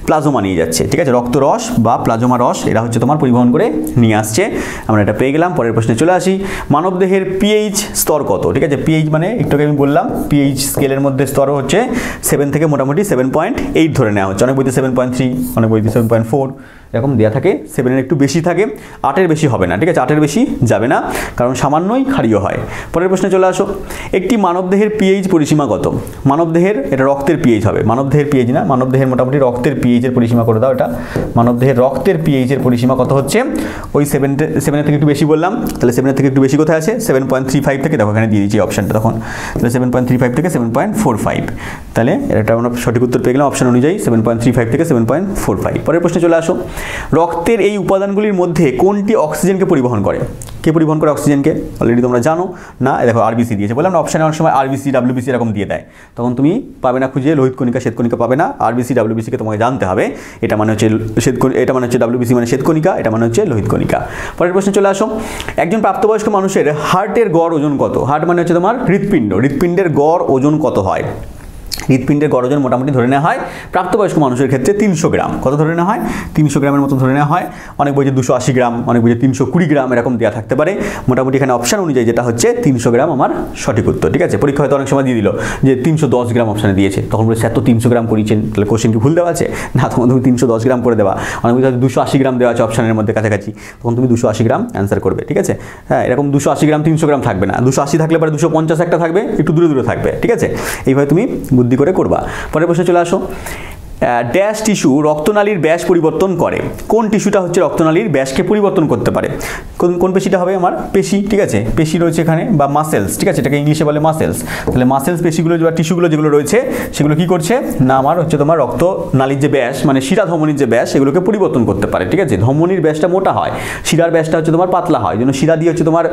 প্লাজমা নিয়ে যাচ্ছে, ঠিক আছে, রক্তরস বা প্লাজমা রস এরা হচ্ছে তোমার পরিবহন করে নিয়ে আসছে। আমরা এটা পেয়ে গেলাম। পরের প্রশ্নে চলে আসি, মানবদেহের পিএইচ স্তর কত? ঠিক আছে, পিএইচ মানে একটু আগে আমি বললাম পিএইচ স্কেলের মধ্যে স্তর হচ্ছে 7 থেকে মোটামুটি 7.8 ধরে নেওয়া হচ্ছে, অনেক বইতে 7.3, অনেক বইতে 7.4 এরকম দেওয়া থাকে। 7-এর একটু বেশি থাকে, 8-এর বেশি হবে না, ঠিক আছে, 8-এর বেশি যাবে না, কারণ সামান্যই ক্ষারীয় হয়। পরের প্রশ্নে চলে আসো, একটি মানবদেহের পিএইচ পরিসীমা কত? মানবদেহের, এটা রক্তের পিএইচ হবে, মানবদেহের পিএইচ না, মানবদেহের মোটামুটি রক্তের পিএইচের পরিসীমা করে দাও, এটা মানবদেহের রক্তের পিএইচের পরিসীমা কত হচ্ছে? ওই 7-এর থেকে একটু বেশি বললাম, তাহলে 7-এর থেকে একটু বেশি কোথায় আছে? 7.35 থেকে, দেখো এখানে দিয়ে দিচ্ছি অপশানটা, তখন তাহলে 7.35 থেকে 7.45, তাহলে এটা আমরা সঠিক উত্তর পেয়ে গেলাম অপশান অনুযায়ী 7.35 থেকে 7.45। পরের প্রশ্নে চলে আসো, রক্তের এই উপাদানগুলির মধ্যে কোনটি অক্সিজেনকে পরিবহন করে? কে পরিবহন করে অক্সিজেনকে? অলরেডি তোমরা জানো না, দেখো আরবিসি দিয়েছে, বললাম না অপশানে অনেক সময় আরবিসি, ডাব্লিউবিসি এরকম দিয়ে দেয়, তখন তুমি পাবে না খুঁজে, লোহিত কণিকা, শ্বেতকণিকা পাবে না, আরবিসি ডাব্লিউবিসিকে তোমাকে জানতে হবে, এটা মানে হচ্ছে এটা মানে হচ্ছে ডাব্লিউবিসি মানে শ্বেতকণিকা, এটা মানে হচ্ছে লোহিত কণিকা। পরের প্রশ্নে চলে আসো, একজন প্রাপ্তবয়স্ক মানুষের হার্টের গড় ওজন কত? হার্ট মানে হচ্ছে তোমার হৃৎপিণ্ড, হৃৎপিণ্ডের গড় ওজন কত হয়? হৃৎপিণ্ডের গড় ওজন মোটামুটি ধরে নেওয়া হয় প্রাপ্তবয়স্ক মানুষের ক্ষেত্রে 300 গ্রাম। কত ধরে নেওয়া হয়? 300 গ্রামের মতো ধরে নেওয়া হয়। অনেক বইতে 280 গ্রাম, অনেক বইতে 320 গ্রাম এরকম দেওয়া থাকতে পারে। মোটামুটি এখানে অপশান অনুযায়ী যেটা হচ্ছে 300 গ্রাম আমার সঠিক উত্তর, ঠিক আছে। পরীক্ষা হয়তো অনেক সময় দিয়ে দিল যে 310 গ্রাম অপশানে দিয়েছে, তখন বলে স্যার তো 300 গ্রাম করেছেন, তাহলে কোশ্চেন কি ভুল দেওয়া আছে? না, তখন তুমি 310 গ্রাম করে দেওয়া। অনেক বইতে 280 গ্রাম দেওয়া আছে অপশানের মধ্যে কাছাকাছি, তখন তুমি 280 গ্রাম অ্যান্সার করবে, ঠিক আছে। হ্যাঁ, এরকম 280 গ্রাম 300 গ্রাম থাকবে না, 280 থাকলে পরে 250 একটা থাকবে, একটু দূরে দূরে থাকবে, ঠিক আছে। এইভাবে তুমি বুদ্ধি করে করবা। পরের প্রশ্নে চলে আসো, ড্যাশ টিস্যু রক্তনালীর ব্যাস পরিবর্তন করে? কোন টিস্যুটা হচ্ছে রক্তনালীর ব্যাসকে পরিবর্তন করতে পারে? কোন পেশিটা হবে? আমার পেশি, ঠিক আছে, পেশি রয়েছে এখানে, বা মাসেলস, ঠিক আছে, এটাকে ইংলিশে বলে মাসেলস। তাহলে মাসেলস পেশিগুলো বা টিস্যুগুলো যেগুলো রয়েছে সেগুলো কি করছে না, আমার হচ্ছে তোমার রক্তনালীর যে ব্যাস মানে শিরা ধমনির যে ব্যাস সেগুলোকে পরিবর্তন করতে পারে, ঠিক আছে। ধমনির ব্যাসটা মোটা হয়, শিরার ব্যাসটা হচ্ছে তোমার পাতলা হয়, যেন শিরা দিয়ে হচ্ছে তোমার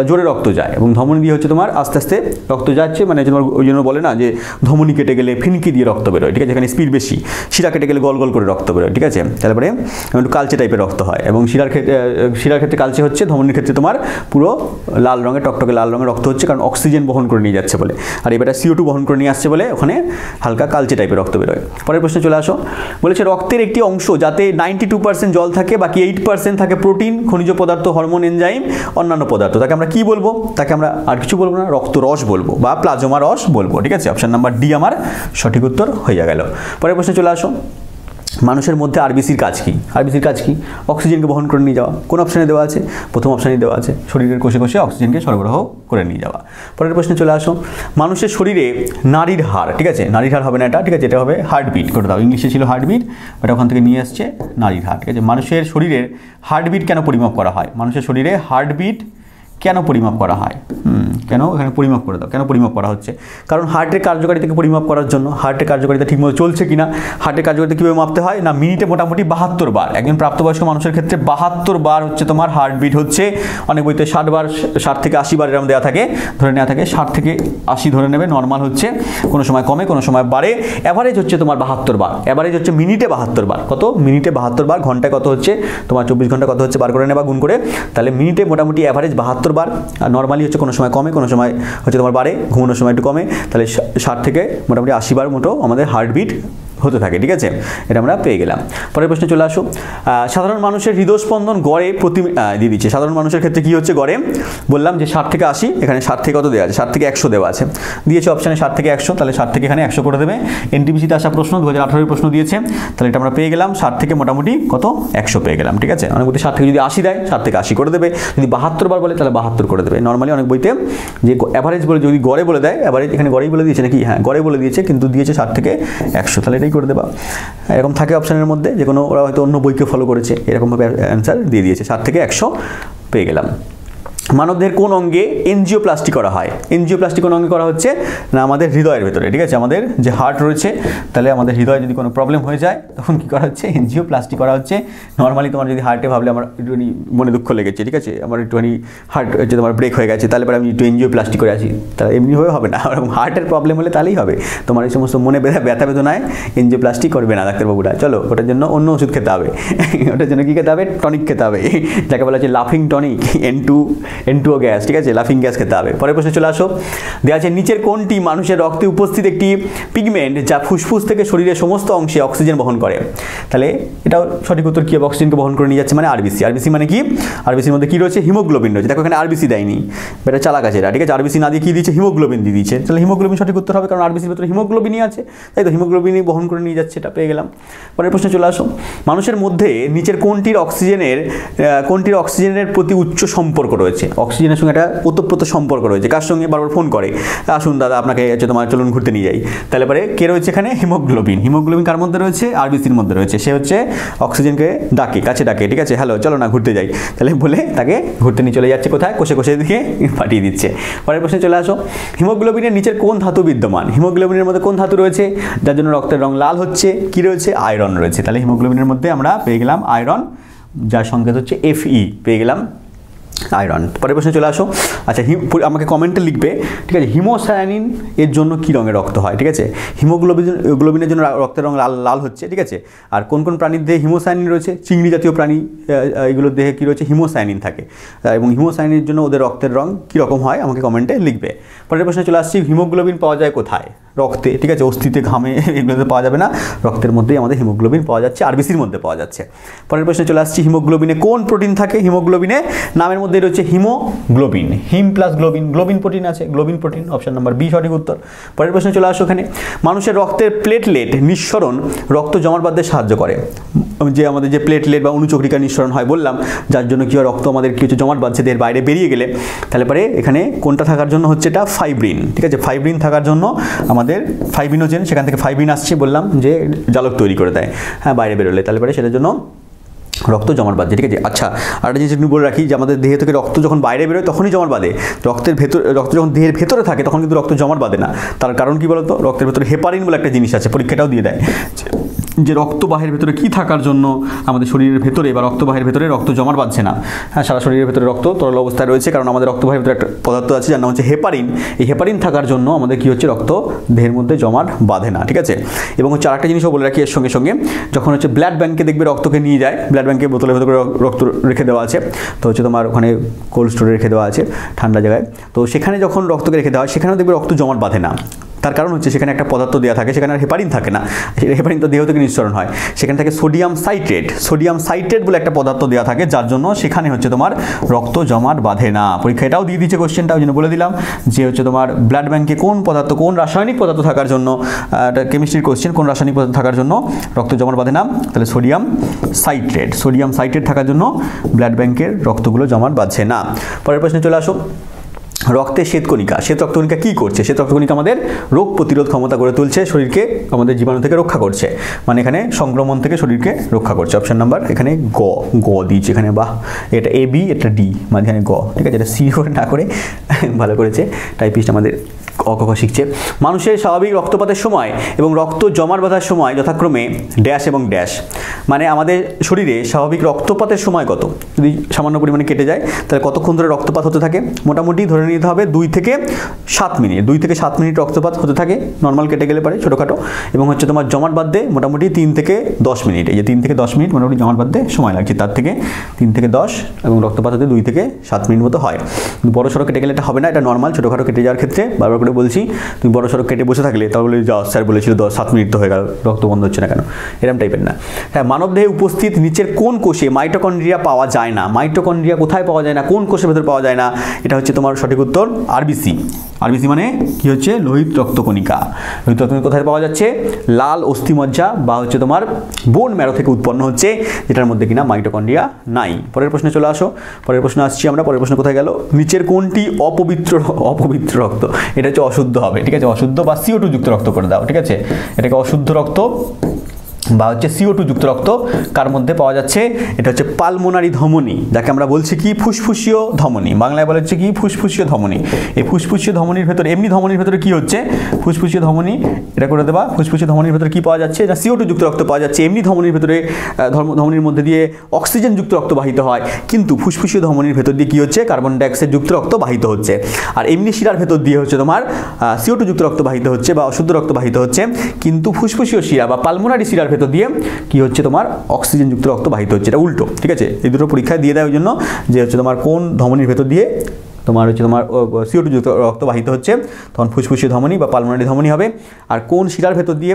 জোরে রক্ত যায়, এবং ধমনি দিয়ে হচ্ছে তোমার আস্তে আস্তে রক্ত যাচ্ছে, মানে তোমার ওই জন্য বলে না যে ধমনি কেটে গেলে ফিনকি দিয়ে রক্ত বেরোয়, ঠিক আছে, এখানে স্পিড বেশি, শিরা কেটে গেলে গল গল করে রক্ত বেরোয়, ঠিক আছে। তারপরে একটু কালচে টাইপের রক্ত হয়, এবং শিরার ক্ষেত্রে কালচে হচ্ছে, ধমনির ক্ষেত্রে তোমার পুরো লাল রঙের টকটকে লাল রঙের রক্ত হচ্ছে, কারণ অক্সিজেন বহন করে নিয়ে যাচ্ছে বলে, আর এবারে CO2 বহন করে নিয়ে আসছে বলে ওখানে হালকা কালচে টাইপের রক্ত বেরোয়। পরের প্রশ্নে চলে আসো, বলেছে রক্তের একটি অংশ যাতে 92% জল থাকে, বাকি 8% থাকে প্রোটিন, খনিজ পদার্থ, হরমোন, এনজাইম, অন্যান্য পদার্থ, তাকে আমরা কি বলবো? তাকে আমরা আর কিছু বলবো না, রক্তরস বলবো বা প্লাজমা রস বলবো, ঠিক আছে। অপশন নাম্বার ডি আমার সঠিক উত্তর হয়ে গেল। পরের প্রশ্নে চলে আসো, মানুষের মধ্যে আরবিসির কাজ কি? আরবিসির কাজ কি? অক্সিজেনকে বহন করে নিয়ে যাওয়া। কোন অপশানে দেওয়া আছে? প্রথম অপশানে দেওয়া আছে, শরীরের কোষে কোষে অক্সিজেনকে সরবরাহ করে নিয়ে যাওয়া। পরের প্রশ্নে চলে আসো, মানুষের শরীরে নাড়ির হাড়, ঠিক আছে, নাড়ির হাড় হবে না এটা, ঠিক আছে, এটা হবে হার্টবিট করে দাও, ইংলিশে ছিল হার্টবিট, এটা ওখান থেকে নিয়ে আসছে নাড়ির হাড়, ঠিক আছে। মানুষের শরীরের হার্টবিট কেন পরিমাপ করা হয়? মানুষের শরীরে হার্টবিট কেন পরিমাপ করা হয়? কেন এখানে পরিমাপ করে দাও, কেন পরিমাপ করা হচ্ছে? কারণ হার্টের কার্যকারিতাকে পরিমাপ করার জন্য, হার্টের কার্যকারিতা ঠিকমতো চলছে কিনা, হার্টের কার্যকারিতা কীভাবে মাপতে হয় না, মিনিটে মোটামুটি 72 বার। একজন প্রাপ্তবয়স্ক মানুষের ক্ষেত্রে 72 বার হচ্ছে তোমার হার্টবিট হচ্ছে। অনেক বইতে 60 বার, 60 থেকে 80 বার এরকম দেওয়া থাকে, ধরে নেওয়া থাকে 60 থেকে 80 ধরে নেবে, নর্মাল হচ্ছে, কোনো সময় কমে কোনো সময় বাড়ে। অ্যাভারেজ হচ্ছে তোমার 72 বার, অ্যাভারেজ হচ্ছে মিনিটে 72 বার। কত? মিনিটে 72 বার। ঘন্টায় কত হচ্ছে তোমার? 24 ঘন্টা কত হচ্ছে বার করে নেবা গুণ করে, তাহলে মিনিটে মোটামুটি অ্যাভারেজ 72 বার। আর নর্মালি হচ্ছে কোনো সময় কমে কোনো সময় হচ্ছে তোমার বাড়ে, ঘুমানোর সময় একটু কমে, তাহলে 60 থেকে মোটামুটি 80 বার মতো আমাদের হার্টবিট হতে থাকে, ঠিক আছে? এটা আমরা পেয়ে গেলাম। পরের প্রশ্নে চলে আসো। সাধারণ মানুষের হৃদস্পন্দন গড়ে প্রতি দিয়ে দিচ্ছে। সাধারণ মানুষের ক্ষেত্রে কী হচ্ছে গড়ে? বললাম যে 60 থেকে 80, এখানে 60 থেকে কত দেওয়া আছে? 60 থেকে 100 দেওয়া আছে, দিয়েছে অপশানে 60 থেকে 100, তাহলে 60 থেকে এখানে 100 করে দেবে। এনটিপিসিতে আসা প্রশ্ন 2018 প্রশ্ন দিয়েছে, তাহলে এটা আমরা পেয়ে গেলাম 60 থেকে মোটামুটি কত? 100 পেয়ে গেলাম, ঠিক আছে? অনেক বইতে 60 থেকে যদি 80 দেয়, 60 থেকে 80 করে দেবে। যদি 72 বার বলে তাহলে 72 করে দেবে। নর্মালি অনেক বইতে যে অ্যাভারেজ বলে যদি গড়ে বলে দেয়, অ্যাভারেজ এখানে গড়েই বলে দিয়েছে নাকি? হ্যাঁ, গড়ে বলে দিয়েছে, কিন্তু দিয়েছে 60 থেকে 100, তাহলে এটাই করে দেবা। এরকম থাকে অপশানের মধ্যে, যে কোনো ওরা হয়তো অন্য বইকে ফলো করেছে, এরকমভাবে অ্যান্সার দিয়ে দিয়েছে। 60 থেকে 100 পেয়ে গেলাম। মানবদেহের কোন অঙ্গে এনজিওপ্লাস্টি করা হয়? এনজিওপ্লাস্টি কোন অঙ্গে করা হচ্ছে না? আমাদের হৃদয়ের ভেতরে, ঠিক আছে? আমাদের যে হার্ট রয়েছে, তাহলে আমাদের হৃদয়ে যদি কোনো প্রবলেম হয়ে যায় তখন কী করা হচ্ছে? এনজিওপ্লাস্টি করা হচ্ছে। নর্মালি তোমার যদি হার্টে ভাবলে আমার একটুখানি মনে দুঃখ লেগেছে, ঠিক আছে, আমার একটুখানি হার্ট হচ্ছে তোমার ব্রেক হয়ে গেছে, তাহলে পরে আমি একটু এনজিওপ্লাস্টি করে আসি, তাহলে এমনিভাবে হবে না। ওরকম হার্টের প্রবলেম হলে তাহলেই হবে। তোমার এই সমস্ত মনে ব্যথা বেদনায় এনজিওপ্লাস্টি করবে না ডাক্তারবাবুরা। চলো, ওটার জন্য অন্য ওষুধ খেতে হবে। ওটার জন্য কী খেতে হবে? টনিক খেতে হবে, যাকে বলা হচ্ছে লাফিং টনিক, N2O গ্যাস, ঠিক আছে? লাফিং গ্যাস খেতে হবে। পরের প্রশ্নে চলে আসো। দেওয়া আছে নিচের কোনটি মানুষের রক্তে উপস্থিত একটি পিগমেন্ট যা ফুসফুস থেকে শরীরের সমস্ত অংশে অক্সিজেন বহন করে? তাহলে এটাও সঠিক উত্তর কি হবে? অক্সিজেনকে বহন করে নিয়ে যাচ্ছে মানে আরবিসি। আরবিসি মানে কি? আরবিসির মধ্যে কী রয়েছে? হিমোগ্লোবিন রয়েছে। দেখো এখানে আরবিসি দেয়নি, এটা চালাক আছে এটা, ঠিক আছে? আরবিসি না দিয়ে কী দিচ্ছে? হিমোগ্লোবিন দিয়ে দিচ্ছে। তাহলে হিমোগ্লোবিন সঠিক উত্তর হবে, কারণ আরবিসির ভেতরে হিমোগ্লোবিনই আছে, তাই তো হিমোগ্লোবিনই বহন করে নিয়ে যাচ্ছে, এটা পেয়ে গেলাম। পরের প্রশ্নে চলে আসো। মানুষের মধ্যে নিচের কোনটির অক্সিজেনের প্রতি উচ্চ সম্পর্ক রয়েছে? অক্সিজেনের সঙ্গে একটা ওতপ্রোত সম্পর্ক রয়েছে। কার সঙ্গে? বারবার ফোন করে, আসুন দাদা আপনাকে হচ্ছে তোমার চলুন ঘুরতে নিয়ে যাই। তাহলে পরে কে রয়েছে এখানে? হিমোগ্লোবিন। হিমোগ্লোবিন কার মধ্যে রয়েছে? আরবিসির মধ্যে রয়েছে। সে হচ্ছে অক্সিজেনকে ডাকে, কাছে ডাকে, ঠিক আছে? হ্যালো চলো না ঘুরতে যাই, তাহলে বলে তাকে ঘুরতে নিয়ে চলে যাচ্ছে। কোথায়? কোষে দিকে পাঠিয়ে দিচ্ছে। পরের প্রশ্নে চলে আসো। হিমোগ্লোবিনের নিচের কোন ধাতু বিদ্যমান? হিমোগ্লোবিনের মধ্যে কোন ধাতু রয়েছে যার জন্য রক্তের রং লাল হচ্ছে? কি রয়েছে? আয়রন রয়েছে। তাহলে হিমোগ্লোবিনের মধ্যে আমরা পেয়ে গেলাম আয়রন, যার সংকেত হচ্ছে Fe, পেয়ে গেলাম আয়রন। পরের প্রশ্নে চলে আসো। আচ্ছা, আমাকে কমেন্টে লিখবে, ঠিক আছে, হিমোসায়ানিন এর জন্য কী রঙের রক্ত হয়? ঠিক আছে, হিমোগ্লোবিনের জন্য রক্তের রং লাল হচ্ছে, ঠিক আছে? আর কোন কোন প্রাণীর দেহে হিমোসায়ানিন রয়েছে? চিংড়ি জাতীয় প্রাণী, এগুলোর দেহে কী রয়েছে? হিমোসায়ানিন থাকে, এবং হিমোসায়ানিনের জন্য ওদের রক্তের রং কীরকম হয় আমাকে কমেন্টে লিখবে। পরের প্রশ্নে চলে আসছি। হিমোগ্লোবিন পাওয়া যায় কোথায়? রক্তে, ঠিক আছে? অস্থিতে, ঘামে, এগুলোতে পাওয়া যাবে না, রক্তের মধ্যেই আমাদের হিমোগ্লোবিন পাওয়া যাচ্ছে, আরবিসির মধ্যে পাওয়া যাচ্ছে। পরের প্রশ্নে চলে আসছি। হিমোগ্লোবিনে কোন প্রোটিন থাকে? হিমোগ্লোবিনে নামের মধ্যে রয়েছে haemoglobin, haem plus globin, globin protein আছে, globin protein, option number B সঠিক উত্তর। পরের প্রশ্নে চলে আসো। এখানে মানুষের রক্তের প্লেটলেট নিঃসরণ রক্ত জমাট বাঁধতে সাহায্য করে। যে আমাদের যে প্লেটলেট বা অনুচক্রিকা নিঃসরণ হয় বললাম, যার জন্য কি হয়? রক্ত আমাদের কিছু জমাট বাঁধছে দেহের বাইরে বেরিয়ে গেলে, তাহলে পরে এখানে কোনটা থাকার জন্য হচ্ছে? এটা ফাইব্রিন, ঠিক আছে? ফাইব্রিন থাকার জন্য আমাদের ফাইব্রিনোজেন, সেখান থেকে ফাইব্রিন আসছে, বললাম যে জালক তৈরি করে দেয়, হ্যাঁ, বাইরে বেরোলে, তাহলে পরে সেটার জন্য রক্ত জমাট বাঁধে, ঠিক আছে? আচ্ছা, আর একটা জিনিস বলে রাখি যে আমাদের দেহ থেকে রক্ত যখন বাইরে বেরোয় তখনই জমাট বাঁধে। রক্ত যখন দেহের ভেতরে থাকে তখন কিন্তু রক্ত জমাট বাঁধে না। তার কারণ কি বলতো? রক্তের ভেতরে হেপারিন বলে একটা জিনিস আছে, পরীক্ষাটাও দিয়ে দেয় যে রক্তবাহের ভেতরে কি থাকার জন্য আমাদের শরীরের ভেতরে বা রক্তবাহের ভেতরে রক্ত জমাট বাঁধছে না। হ্যাঁ, সারা শরীরের ভেতরে রক্ত তরল অবস্থায় রয়েছে, কারণ আমাদের রক্তবাহের ভেতরে একটা পদার্থ আছে যার নাম হচ্ছে হেপারিন। এই হেপারিন থাকার জন্য আমাদের কি হচ্ছে? রক্ত দেহের মধ্যে জমাট বাঁধে না, ঠিক আছে? এবং হচ্ছে আরেকটা জিনিসও বলে রাখি এর সঙ্গে সঙ্গে, যখন হচ্ছে ব্লাড ব্যাঙ্কে দেখবে রক্তকে নিয়ে যায়, ব্লাড ব্যাঙ্কে বোতলের ভেতরে রক্ত রেখে দেওয়া আছে, তো হচ্ছে তোমার ওখানে কোল্ড স্টোরে রেখে দেওয়া আছে ঠান্ডা জায়গায়, তো সেখানে যখন রক্তকে রেখে দেওয়া হয় সেখানেও দেখবে রক্ত জমাট বাঁধে না। তার কারণ হচ্ছে সেখানে একটা পদার্থ দেওয়া থাকে, সেখানে আর হেপারিন থাকে না, হেপারিন তো দেহ থেকে নিঃসরণ হয়, সেখানে থাকে সোডিয়াম সাইট্রেট বলে একটা পদার্থ দেওয়া থাকে, যার জন্য সেখানে হচ্ছে তোমার রক্ত জমাট বাঁধে না। পরীক্ষা এটাও দিয়ে দিচ্ছে কোশ্চেনটা, ওই জন্য বলে দিলাম যে হচ্ছে তোমার ব্লাড ব্যাঙ্কে কোন পদার্থ, কোন রাসায়নিক পদার্থ থাকার জন্য, এটা কেমিস্ট্রির কোশ্চেন, কোন রাসায়নিক পদার্থ থাকার জন্য রক্ত জমাট বাঁধে না? তাহলে সোডিয়াম সাইট্রেট থাকার জন্য ব্লাড ব্যাঙ্কের রক্তগুলো জমাট বাঁধছে না। পরের প্রশ্নে চলে আসো। রক্তে শ্বেতকণিকা, শ্বেত রক্তকণিকা কী করছে? শ্বেত রক্তকণিকা আমাদের রোগ প্রতিরোধ ক্ষমতা গড়ে তুলছে, শরীরকে আমাদের জীবাণু থেকে রক্ষা করছে, মানে এখানে সংক্রমণ থেকে শরীরকে রক্ষা করছে। অপশন নাম্বার এখানে গ দিয়েছে এখানে, বাহ, এটা এ বি, এটা ডি, মাঝখানে গ, ঠিক আছে, এটা সি করে না করে ভালো করেছে টাইপিস্ট আমাদের অঙ্ক শিখছে। মানুষের স্বাভাবিক রক্তপাতের সময় এবং রক্ত জমাট বাঁধার সময় যথাক্রমে ড্যাশ এবং ড্যাশ, মানে আমাদের শরীরে স্বাভাবিক রক্তপাতের সময় কত, যদি সামান্য পরিমাণে কেটে যায় তাহলে কতক্ষণ ধরে রক্তপাত হতে থাকে? মোটামুটি ধরে নিতে হবে 2 থেকে 7 মিনিট, 2 থেকে 7 মিনিট রক্তপাত হতে থাকে, নর্মাল কেটে গেলে পারে ছোটোখাটো, এবং হচ্ছে তোমার জমাট বাঁধতে মোটামুটি 3 থেকে 10 মিনিট, এই যে 3 থেকে 10 মিনিট মোটামুটি জমাট বাঁধতে সময় লাগছে, তার থেকে 3 থেকে 10, এবং রক্তপাত হতে 2 থেকে 7 মিনিট মতো হয়। কিন্তু বড় সড়ো কেটে গেলে এটা হবে না, এটা নর্মাল ছোটোখাটো কেটে যাওয়ার ক্ষেত্রে বারবার করে বলছি, তুমি বড় সড়ক কেটে বসে থাকলে তাহলে যা স্যার বলেছিল 7 মিনিট তো হয়ে গেল, রক্ত বন্ধ হচ্ছে না কেন, এরকম টাইপের না। হ্যাঁ, মানবদেহে উপস্থিত নিচের কোন কোষে মাইটোকন্ড্রিয়া পাওয়া যায় না? মাইটোকন্ড্রিয়া কোথায় পাওয়া যায় না, কোন কোষের ভেতর পাওয়া যায় না? এটা হচ্ছে তোমার সঠিক উত্তর আরবিসি। আরবিসি মানে কি হচ্ছে? লোহিত রক্তকণিকা। লোহিত রক্তকণিকা কোথায় পাওয়া যাচ্ছে? লাল অস্থিমজ্জা বা হচ্ছে তোমার বোন ম্যারো থেকে উৎপন্ন হচ্ছে, যেটার মধ্যে কিনা মাইটোকন্ড্রিয়া নাই। পরের প্রশ্নে চলে আসো, পরের প্রশ্ন আসছি আমরা। পরের প্রশ্ন কোথায় গেল? নিচের কোনটি অপবিত্র রক্ত? এটা হচ্ছে অশুদ্ধ হবে, ঠিক আছে, অশুদ্ধ বা CO2 যুক্ত রক্ত করে দাও, ঠিক আছে, এটাকে অশুদ্ধ রক্ত বা হচ্ছে CO2 যুক্ত রক্ত কার মধ্যে পাওয়া যাচ্ছে? এটা হচ্ছে পালমোনারি ধমনী, যাকে আমরা বলছি কি ফুসফুসীয় ধমনী, বাংলায় বলা হচ্ছে কি ফুসফুসীয় ধমনী। এই ফুসফুসীয় ধমনীর ভেতরে, এমনি ধমনীর ভেতরে কি হচ্ছে? ফুসফুসীয় ধমনী, এটা করে দেবা। ফুসফুসীয় ধমনীর ভেতরে কি পাওয়া যাচ্ছে? এটা CO2 যুক্ত রক্ত পাওয়া যাচ্ছে। এমনি ধমনীর ভেতরে ধমনীর মধ্যে দিয়ে অক্সিজেন যুক্ত রক্ত বাহিত হয়, কিন্তু ফুসফুসীয় ধমনীর ভেতর দিয়ে কি হচ্ছে? কার্বন ডাইঅক্সাইড যুক্ত রক্ত বাহিত হচ্ছে। আর এমনি শিরার ভেতর দিয়ে হচ্ছে তোমার CO2 যুক্ত রক্ত বাহিত হচ্ছে বা অশুদ্ধ রক্ত বাহিত হচ্ছে, কিন্তু ফুসফুসীয় শিরা বা পালমোনারি শিরার ভেতর দিয়ে কি হচ্ছে? তোমার অক্সিজেন যুক্ত রক্ত বাহিত হচ্ছে, এটা উল্টো, ঠিক আছে। এই দুটো পরীক্ষায় দিয়ে দেয় ওই জন্য যে হচ্ছে তোমার কোন ধমনীর ভেতর দিয়ে তোমার হচ্ছে তোমার CO2 যুক্ত রক্ত বাহিত হচ্ছে, তখন ফুসফুসীয় ধমনী বা পালমোনারি ধমনী হবে। আর কোন শিরার ভেতর দিয়ে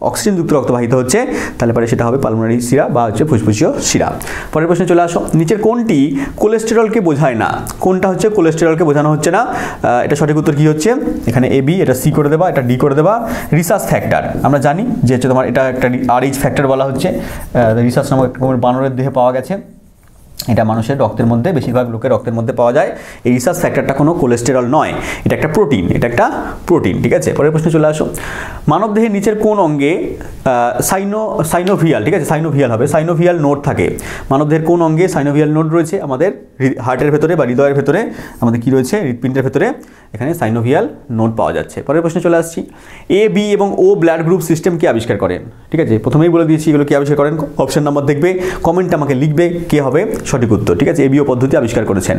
অক্সিজেন যুক্ত রক্ত বাহিত হচ্ছে, তাহলে পরে সেটা হবে পালমোনারি শিরা বা হচ্ছে ফুসফুসীয় শিরা। পরের প্রশ্নে চলে আসো, নিচের কোনটি কোলেস্টেরলকে বোঝায় না? কোনটা হচ্ছে কোলেস্টেরলকে বোঝানো হচ্ছে না? এটা সঠিক উত্তর কি হচ্ছে? এখানে AB, এটা C করে দেবা, এটা D করে দেবা। রিসার্চ ফ্যাক্টর আমরা জানি যে হচ্ছে তোমার এটা একটা RH ফ্যাক্টর বলা হচ্ছে, রিসার্চ নামক একটা বানরের দেহে পাওয়া গেছে, এটা মানুষের রক্তের মধ্যে, বেশিরভাগ লোকের রক্তের মধ্যে পাওয়া যায়। এই রিসার্চ ফ্যাক্টরটা কোনো কোলেস্টেরল নয়, এটা একটা প্রোটিন, এটা একটা প্রোটিন, ঠিক আছে। পরের প্রশ্নে চলে আসো, মানবদেহের নিচের কোন অঙ্গে সাইনোভিয়াল, ঠিক আছে, সাইনোভিয়াল হবে, সাইনোভিয়াল নোড থাকে? মানবদেহের কোন অঙ্গে সাইনোভিয়াল নোড রয়েছে? আমাদের হার্টের ভেতরে বা হৃদয়ের ভেতরে আমাদের কি রয়েছে? হৃৎপিণ্ডের ভেতরে এখানে সাইনোভিয়াল নোড পাওয়া যাচ্ছে। পরের প্রশ্নে চলে আসছি, AB এবং O ব্লাড গ্রুপ সিস্টেম কে আবিষ্কার করেন? ঠিক আছে, প্রথমেই বলে দিয়েছি এগুলো কে আবিষ্কার করেন, অপশন নাম্বার দেখবে, কমেন্টে আমাকে লিখবে কে হবে সঠিক উত্তর, ঠিক আছে। ABO পদ্ধতি আবিষ্কার করেছেন।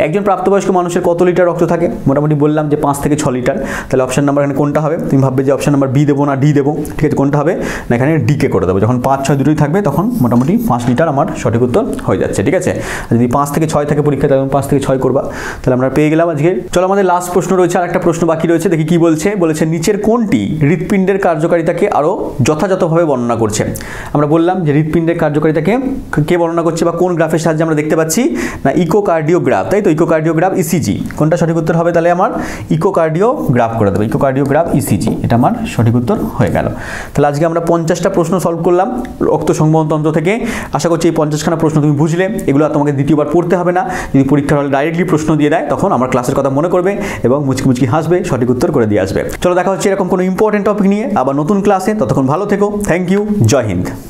একজন প্রাপ্তবয়স্ক মানুষের কত লিটার রক্ত থাকে? মোটামুটি বললাম যে 5 থেকে 6 লিটার। তাহলে অপশন নাম্বার এখানে কোনটা হবে? তুমি ভাববে যে অপশন নাম্বার B দেবো না D দেবো, ঠিক আছে, কোনটা হবে না? এখানে D কে করে দেবো। যখন 5, 6 দুটোই থাকবে তখন মোটামুটি 5 লিটার আমার সঠিক উত্তর হয়ে যাচ্ছে, ঠিক আছে। যদি 5 থেকে 6 থাকে পরীক্ষা, তখন 5 থেকে 6 করবা, তাহলে আমরা পেয়ে গেলাম আজকে। চলো আমাদের লাস্ট প্রশ্ন রয়েছে, আর একটা প্রশ্ন বাকি রয়েছে, দেখি কি বলছে। বলেছে নিচের কোনটি হৃৎপিণ্ডের কার্যকারিতাকে আরও যথাযথভাবে বর্ণনা করছে? আমরা বললাম যে হৃৎপিণ্ডের কার্যকারিতাকে কে বর্ণনা করছে বা কোন গ্রাফের সাহায্যে আমরা দেখতে পাচ্ছি না? ইকোকার্ডিওগ্রাফ, তাই তো, ইকোকার্ডিওগ্রাফ ECG। কোনটা সঠিক উত্তর হবে? তাহলে আমার ইকোকার্ডিওগ্রাফ করে দেবো, ইকোকার্ডিওগ্রাফ ECG, এটা আমার সঠিক উত্তর হয়ে গেল। তাহলে আজকে আমরা 50টা প্রশ্ন সলভ করলাম রক্ত সংবহনতন্ত্র থেকে। আশা করছি এই 50খানা প্রশ্ন তুমি বুঝলে, এগুলো তোমাকে দ্বিতীয়বার পড়তে হবে না। যদি পরীক্ষার হলে ডাইরেক্টলি প্রশ্ন দিয়ে দেয় তখন আমার ক্লাসের কথা মনে করবে এবং মুচকি মুচকি হাসবে, সঠিক উত্তর করে দিয়ে আসবে। চলো দেখা হচ্ছে এরকম কোনো ইম্পর্টেন্ট টপিক নিয়ে আবার নতুন ক্লাসে, ততক্ষণ ভালো থেকো। থ্যাংক ইউ, জয় হিন্দ।